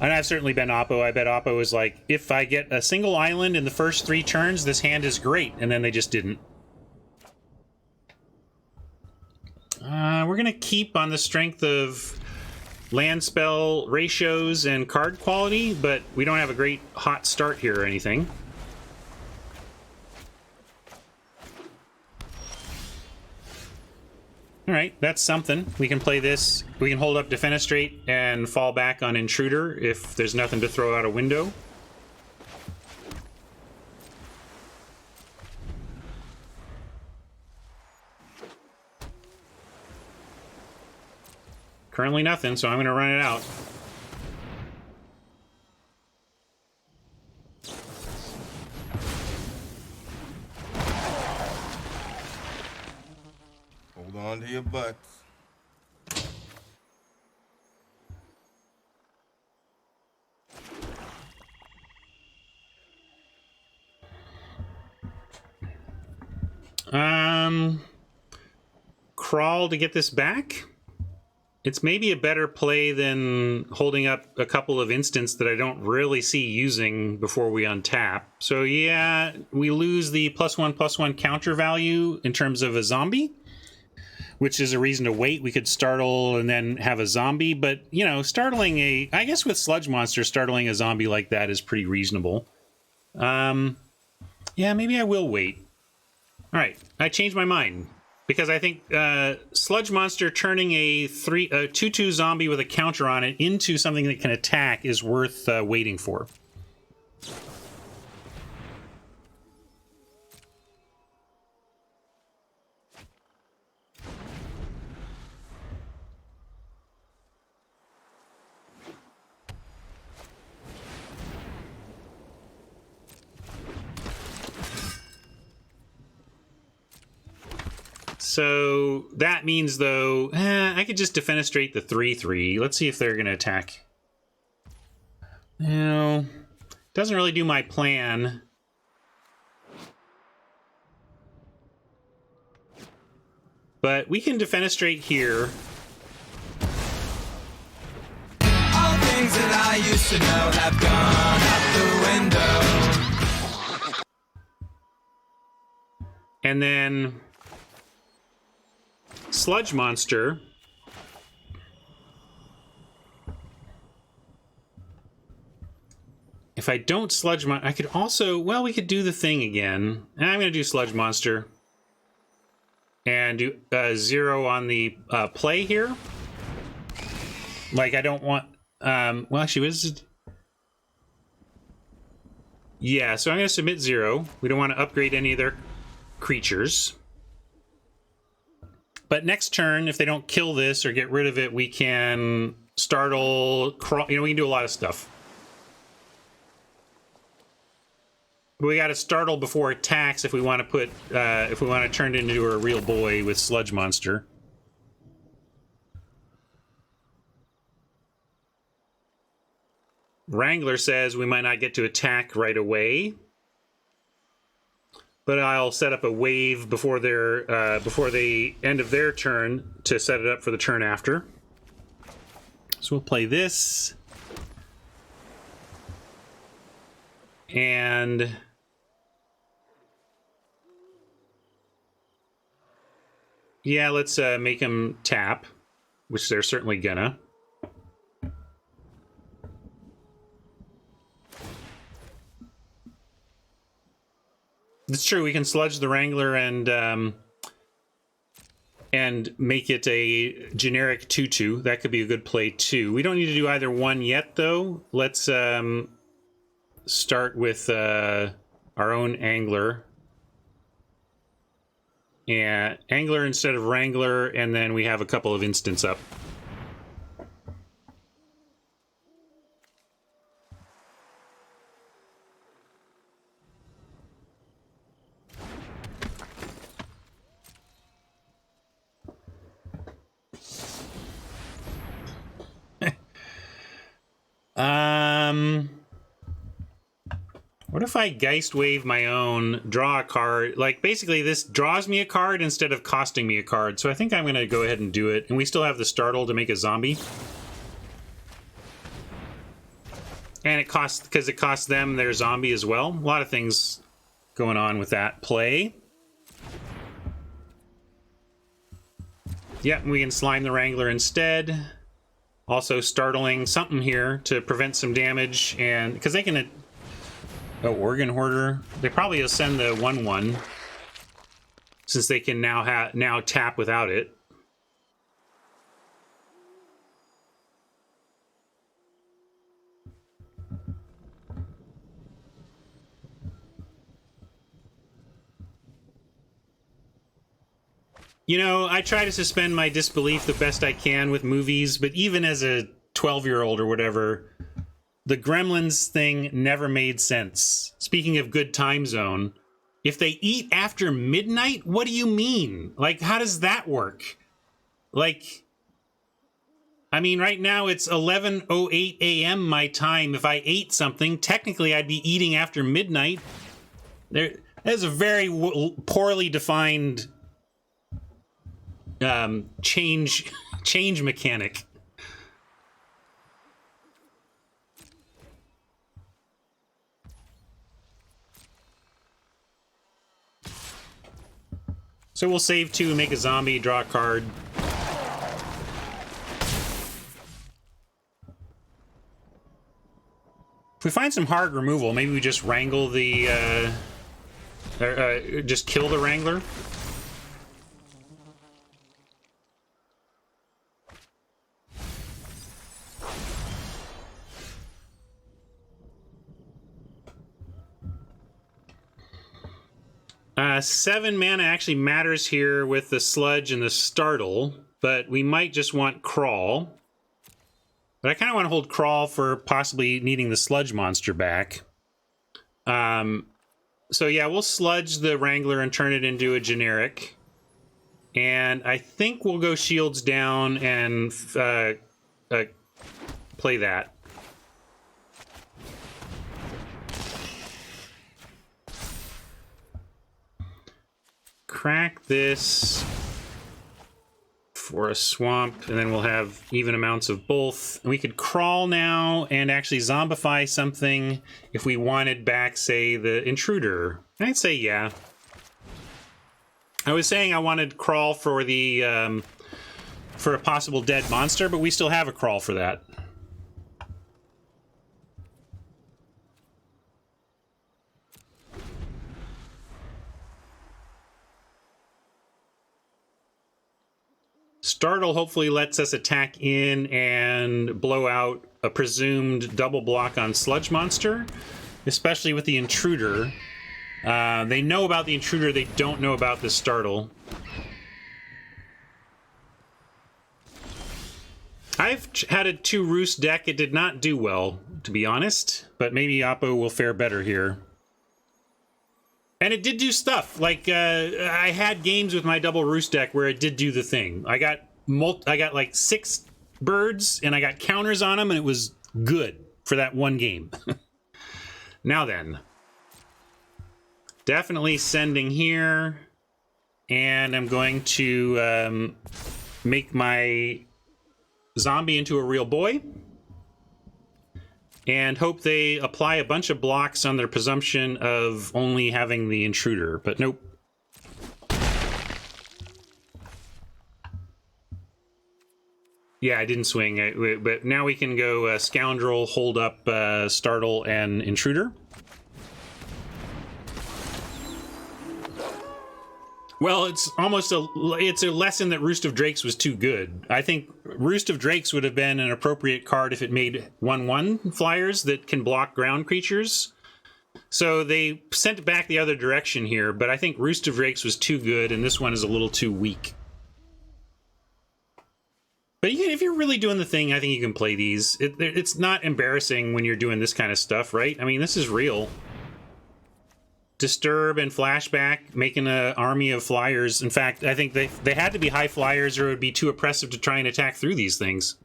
And I've certainly been Oppo. I bet Oppo is like, if I get a single island in the first 3 turns, this hand is great. And then they just didn't. We're going to keep on the strength of land spell ratios and card quality, but we don't have a great hot start here or anything. All right, that's something. We can play this. We can hold up Defenestrate and fall back on Intruder if there's nothing to throw out a window. Currently nothing, so I'm going to run it out. Hold on to your butts. Crawl to get this back? It's maybe a better play than holding up a couple of instants that I don't really see using before we untap. So yeah, we lose the +1/+1 counter value in terms of a zombie, which is a reason to wait. We could startle and then have a zombie, but, you know, startling I guess with Sludge Monster, startling a zombie like that is pretty reasonable. Yeah, maybe I will wait. All right, I changed my mind. Because I think Sludge Monster turning a 2/2 zombie with a counter on it into something that can attack is worth waiting for. So that means, though, I could just Defenestrate the 3/3. Let's see if they're going to attack. No, doesn't really do my plan. But we can Defenestrate here. All things that I used to know have gone out the window. And then Sludge Monster. If I don't Sludge Monster, I could also, well, we could do the thing again. And I'm going to do Sludge Monster. And do 0 on the play here. Like, I don't want, well, actually, what is it? Yeah, so I'm going to submit 0. We don't want to upgrade any of their creatures. But next turn, if they don't kill this or get rid of it, we can startle, you know, we can do a lot of stuff. But we got to startle before attacks if we want to put, if we want to turn it into a real boy with Sludge Monster. Wrangler says we might not get to attack right away. But I'll set up a wave before their before the end of their turn to set it up for the turn after. So we'll play this. And yeah, let's make them tap, which they're certainly gonna. It's true, we can sludge the Wrangler and make it a generic 2/2. That could be a good play too. We don't need to do either one yet, though. Let's start with our own Angler. And Angler instead of Wrangler, and then we have a couple of instants up. What if I Geist Wave my own, draw a card? Like, basically, this draws me a card instead of costing me a card. So I think I'm going to go ahead and do it. And we still have the Startle to make a zombie. And it costs, because it costs them their zombie as well. A lot of things going on with that play. Yeah, we can Slime the Wrangler instead. Also startling something here to prevent some damage. And, because they can... Oh, Organ Hoarder. They probably will send the 1/1 since they can now tap without it. You know, I try to suspend my disbelief the best I can with movies, but even as a 12-year-old or whatever, the Gremlins thing never made sense. Speaking of good time zone, if they eat after midnight, what do you mean? Like, how does that work? Like, I mean, right now it's 11:08 a.m. my time. If I ate something, technically I'd be eating after midnight. There's a very poorly defined change mechanic. So we'll save 2, make a zombie, draw a card. If we find some hard removal, maybe we just wrangle the... just kill the Wrangler. Seven mana actually matters here with the Sludge and the Startle, but we might just want Crawl. But I kind of want to hold Crawl for possibly needing the Sludge monster back. So yeah, we'll Sludge the Wrangler and turn it into a generic. And I think we'll go Shields down and play that. Crack this for a swamp, and then we'll have even amounts of both. And we could Crawl now and actually zombify something if we wanted back, say, the Intruder. I'd say yeah. I was saying I wanted Crawl for the for a possible dead monster, but we still have a Crawl for that. Startle hopefully lets us attack in and blow out a presumed double block on Sludge Monster, especially with the Intruder. They know about the Intruder, they don't know about the Startle. I've had a 2 Roost deck. It did not do well, to be honest, but maybe Oppo will fare better here. And it did do stuff. Like, I had games with my double Roost deck where it did do the thing. I got like 6 birds, and I got counters on them, and it was good for that one game. Now then. Definitely sending here. And I'm going to make my zombie into a real boy. and hope they apply a bunch of blocks on their presumption of only having the intruder, but nope. Yeah, I didn't swing, but now we can go Scoundrel, Hold Up, Startle, and Intruder. Well, it's a lesson that Roost of Drakes was too good. I think Roost of Drakes would have been an appropriate card if it made 1/1 flyers that can block ground creatures. So they sent it back the other direction here, but I think Roost of Drakes was too good, and this one is a little too weak. But if you're really doing the thing, I think you can play these. It's not embarrassing when you're doing this kind of stuff, right? I mean, this is real. Disturb and Flashback, making an army of flyers. In fact, I think they had to be high flyers or it would be too oppressive to try and attack through these things.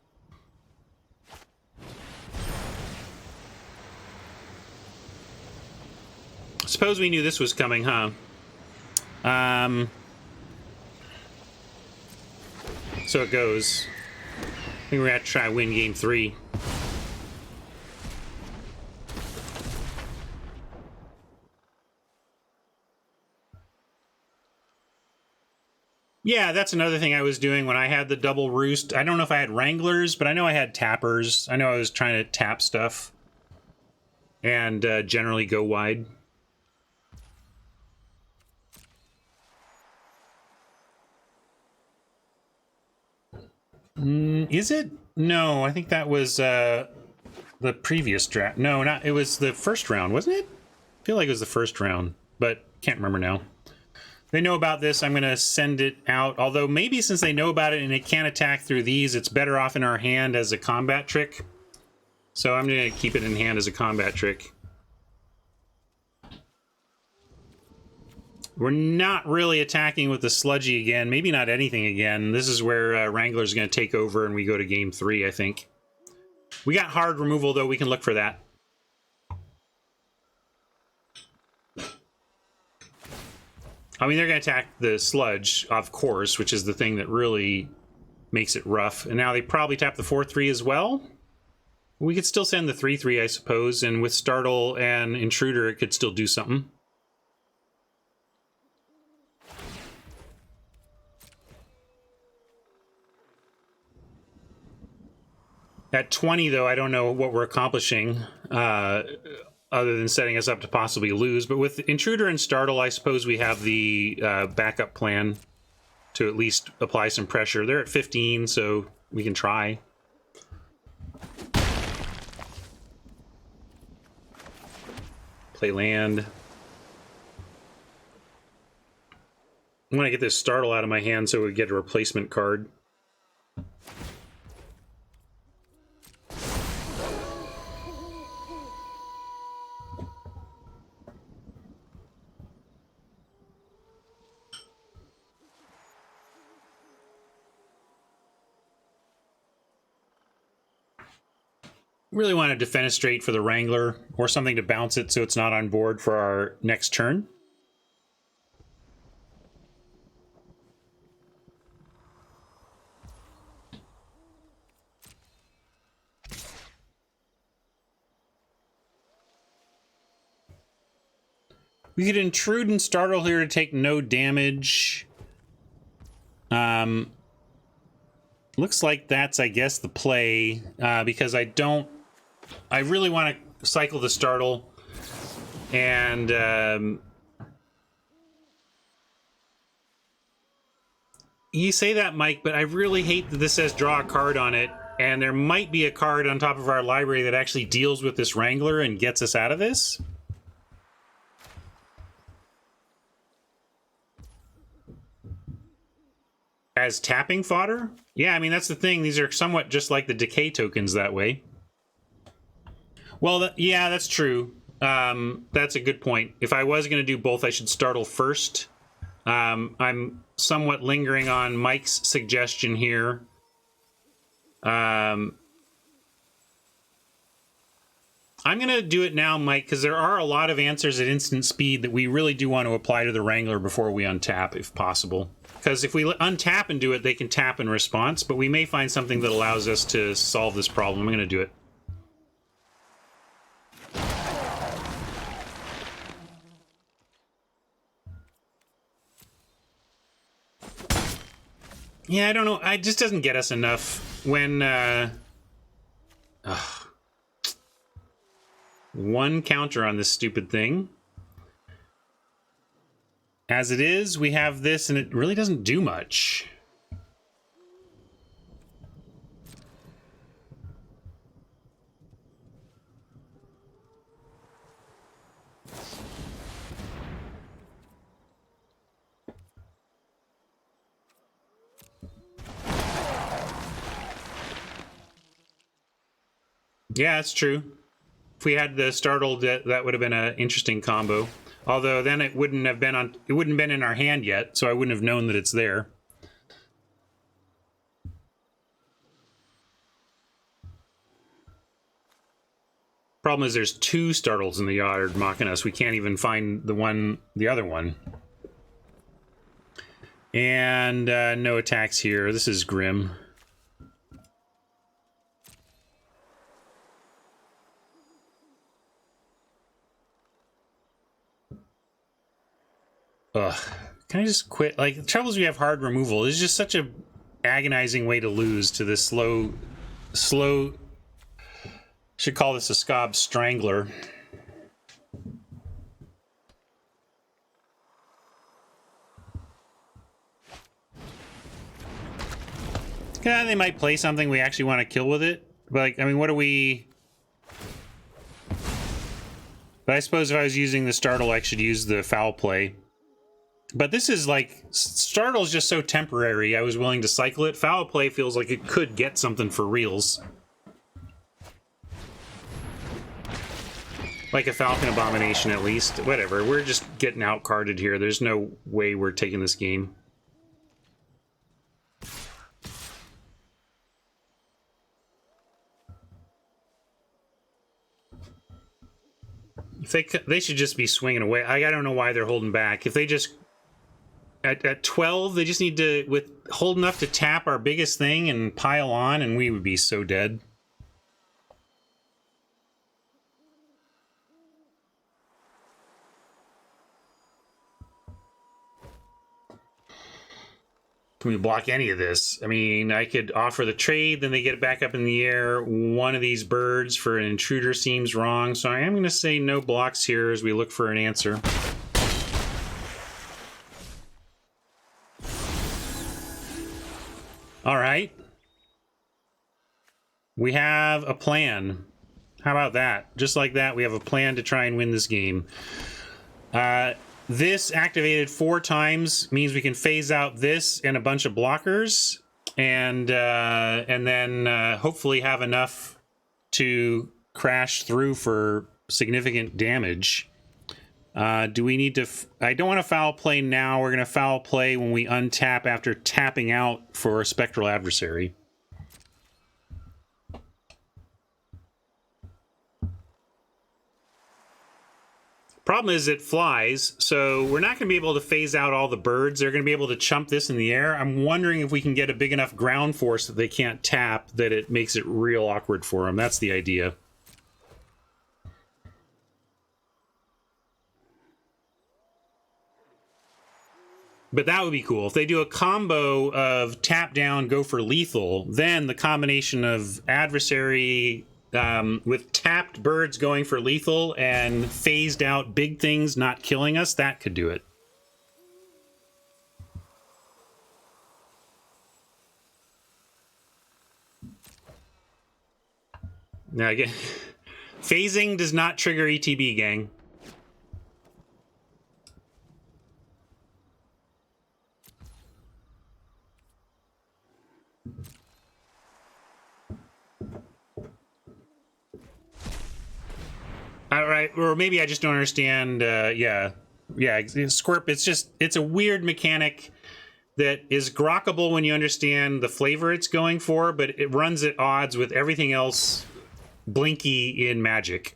Suppose we knew this was coming, huh? So it goes. I think we're going to try to win game 3. Yeah, that's another thing I was doing when I had the double Roost. I don't know if I had Wranglers, but I know I had Tappers. I know I was trying to tap stuff and generally go wide. Is it? No, I think that was the previous draft. No, not. It was the first round, wasn't it? I feel like it was the first round, but can't remember now. They know about this. I'm going to send it out. Although maybe since they know about it and it can't attack through these, it's better off in our hand as a combat trick. So I'm going to keep it in hand as a combat trick. We're not really attacking with the Sludgy again. Maybe not anything again. This is where Wrangler's going to take over and we go to game 3, I think. We got hard removal, though. We can look for that. I mean, they're going to attack the Sludge, of course, which is the thing that really makes it rough. And now they probably tap the 4/3 as well. We could still send the 3/3, I suppose. And with Startle and Intruder, it could still do something. At 20, though, I don't know what we're accomplishing, other than setting us up to possibly lose. But with Intruder and Startle, I suppose we have the backup plan to at least apply some pressure. They're at 15, so we can try. Play land. I want to get this Startle out of my hand so we get a replacement card. Really want to defenestrate for the Wrangler or something to bounce it so it's not on board for our next turn. We could intrude and Startle here to take no damage. Looks like that's, I guess, the play, because I really want to cycle the Startle, and you say that, Mike, but I really hate that this says draw a card on it, and there might be a card on top of our library that actually deals with this Wrangler and gets us out of this. As tapping fodder? Yeah, I mean, that's the thing. These are somewhat just like the decay tokens that way. Well, yeah, that's true. That's a good point. If I was going to do both, I should Startle first. I'm somewhat lingering on Mike's suggestion here. I'm going to do it now, Mike, because there are a lot of answers at instant speed that we really do want to apply to the Wrangler before we untap, if possible. Because if we untap and do it, they can tap in response, but we may find something that allows us to solve this problem. I'm going to do it. Yeah, I don't know. It just doesn't get us enough when one counter on this stupid thing. As it is, we have this, and it really doesn't do much. Yeah, that's true. If we had the startled, that would have been an interesting combo. Although then it wouldn't have been on. It wouldn't have been in our hand yet, so I wouldn't have known that it's there. Problem is, there's two startles in the yard mocking us. We can't even find the other one. And no attacks here. This is grim. Ugh. Can I just quit? Like, the trouble is we have hard removal. It's just such a agonizing way to lose to this slow... Should call this a Scob Strangler. Yeah, they might play something we actually want to kill with it. But, like, I mean, what do we... But I suppose if I was using the Startle, I should use the Foul Play. But this is like, Startle's just so temporary, I was willing to cycle it. Foul Play feels like it could get something for reals. Like a Falcon Abomination, at least. Whatever, we're just getting out-carded here. There's no way we're taking this game. If they should just be swinging away. I don't know why they're holding back. If they just... At 12, they just need to hold enough to tap our biggest thing and pile on, and we would be so dead. Can we block any of this? I mean, I could offer the trade, then they get it back up in the air. One of these birds for an intruder seems wrong, so I am going to say no blocks here as we look for an answer. All right. We have a plan. How about that? Just like that, we have a plan to try and win this game. This activated 4 times means we can phase out this and a bunch of blockers, and then hopefully have enough to crash through for significant damage. Do we need to... I don't want to foul play now. We're going to foul play when we untap after tapping out for a Spectral Adversary. Problem is it flies, so we're not going to be able to phase out all the birds. They're going to be able to chump this in the air. I'm wondering if we can get a big enough ground force that they can't tap, that it makes it real awkward for them. That's the idea. But that would be cool. If they do a combo of tap down, go for lethal, then the combination of adversary with tapped birds going for lethal and phased out big things not killing us, that could do it. Now again, phasing does not trigger ETB, gang. All right, or maybe I just don't understand. Yeah, Squirp. It's a weird mechanic that is grokkable when you understand the flavor it's going for, but it runs at odds with everything else Blinky in Magic.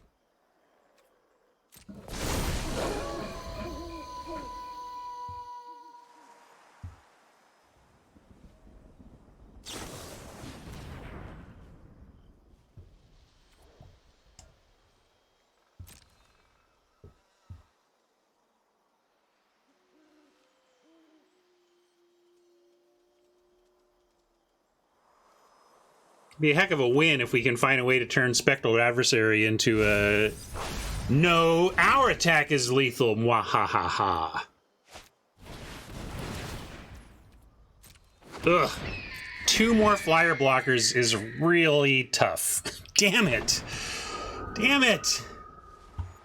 Be a heck of a win if we can find a way to turn Spectral Adversary into a... No, our attack is lethal. Mwahahaha. Ugh. 2 more flyer blockers is really tough. Damn it. Damn it.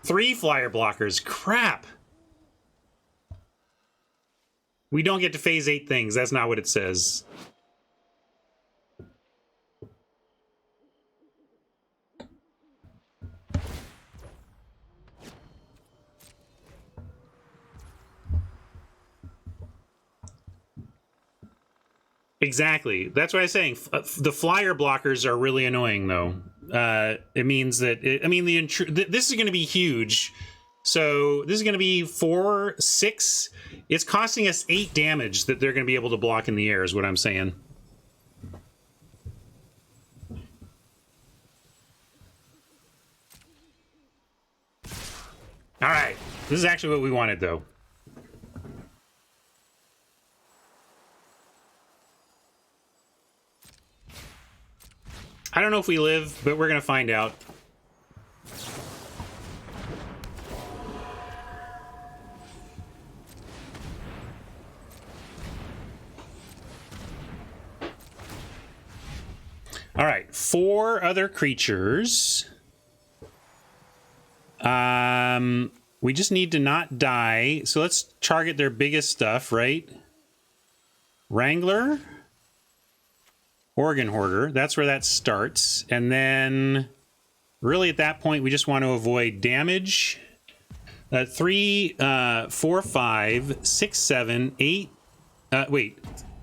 3 flyer blockers. Crap. We don't get to phase 8 things. That's not what it says. Exactly. That's what I was saying. The flyer blockers are really annoying, though. It means that... this is going to be huge. So this is going to be 4, 6... It's costing us 8 damage that they're going to be able to block in the air, is what I'm saying. All right. This is actually what we wanted, though. I don't know if we live, but we're going to find out. All right, 4 other creatures. We just need to not die. So let's target their biggest stuff, right? Wrangler. Organ Hoarder, that's where that starts. And then, really at that point, we just want to avoid damage. 3, 4, 5, 6, 7, 8... wait,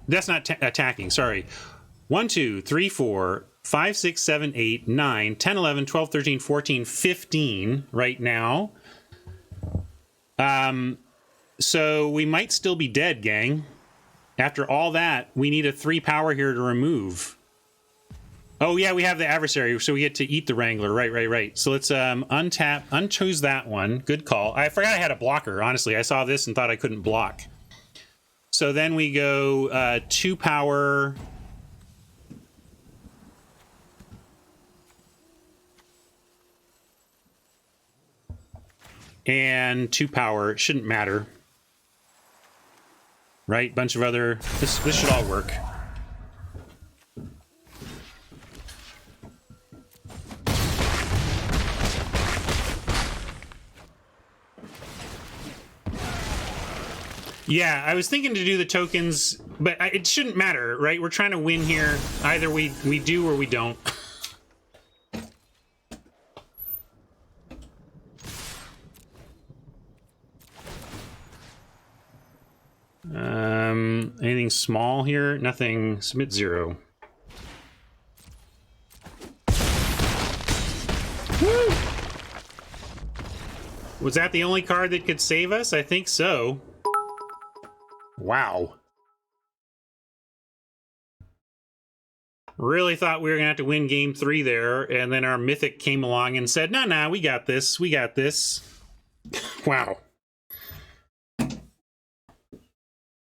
that's not attacking, sorry. 1, 2, 3, 4, 5, 6, 7, 8, 9, 10, 11, 12, 13, 14, 15 right now. So we might still be dead, gang. After all that, we need a 3 power here to remove. Oh, yeah, we have the adversary, so we get to eat the Wrangler. Right. So let's unchoose that one. Good call. I forgot I had a blocker, honestly. I saw this and thought I couldn't block. So then we go 2 power... and 2 power. Shouldn't matter. Right? Bunch of other... This should all work. Yeah, I was thinking to do the tokens, but it shouldn't matter, right? We're trying to win here. Either we do or we don't. Anything small here? Nothing. Submit 0. Woo! Was that the only card that could save us? I think so. Wow. Really thought we were gonna have to win game 3 there, and then our mythic came along and said, nah, we got this. We got this. Wow.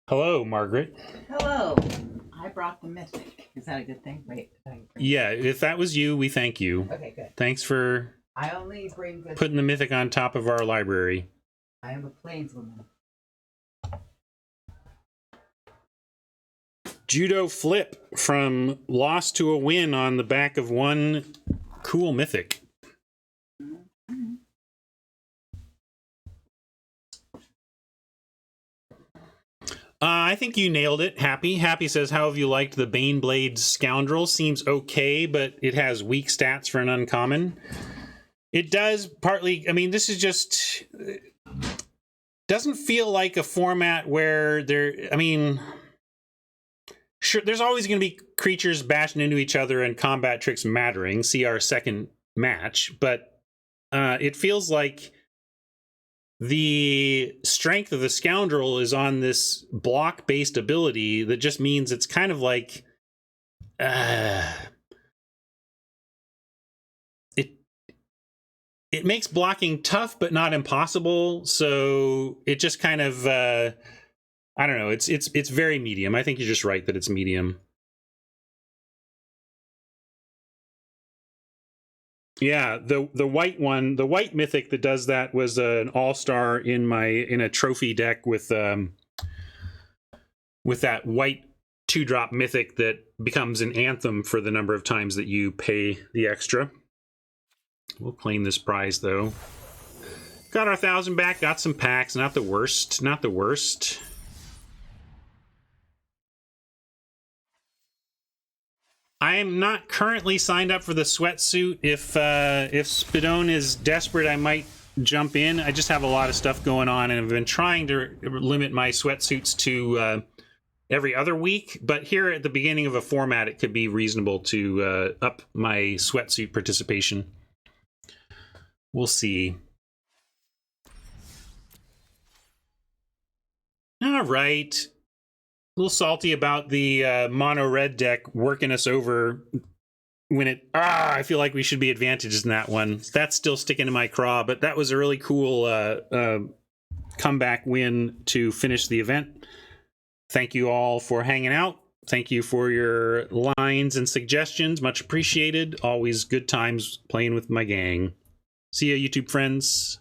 Hello, Margaret. Hello. I brought the mythic. Is that a good thing? Wait. Yeah, if that was you, we thank you. Okay, good. Thanks for I only bring good... putting the mythic on top of our library. I am a plainswoman. Judo flip from loss to a win on the back of one cool mythic. I think you nailed it, Happy. Happy says, how have you liked the Baneblade Scoundrel? Seems okay, but it has weak stats for an uncommon. It does partly... I mean, this is just... Doesn't feel like a format where there... I mean... Sure, there's always going to be creatures bashing into each other and combat tricks mattering. See our second match. But it feels like the strength of the Scoundrel is on this block-based ability that just means it's kind of like... It makes blocking tough, but not impossible. So it just kind of... I don't know. It's very medium. I think you're just right that it's medium. Yeah, the white one, the white mythic that does that was an all-star in a trophy deck with that white 2-drop mythic that becomes an anthem for the number of times that you pay the extra. We'll claim this prize though. Got our 1,000 back, got some packs, not the worst, not the worst. I am not currently signed up for the sweatsuit. If Spadone is desperate, I might jump in. I just have a lot of stuff going on, and I've been trying to limit my sweatsuits to every other week. But here at the beginning of a format, it could be reasonable to up my sweatsuit participation. We'll see. All right. A little salty about the mono red deck working us over when it... I feel like we should be advantaged in that one. That's still sticking to my craw, but that was a really cool comeback win to finish the event. Thank you all for hanging out. Thank you for your lines and suggestions. Much appreciated. Always good times playing with my gang. See ya, YouTube friends.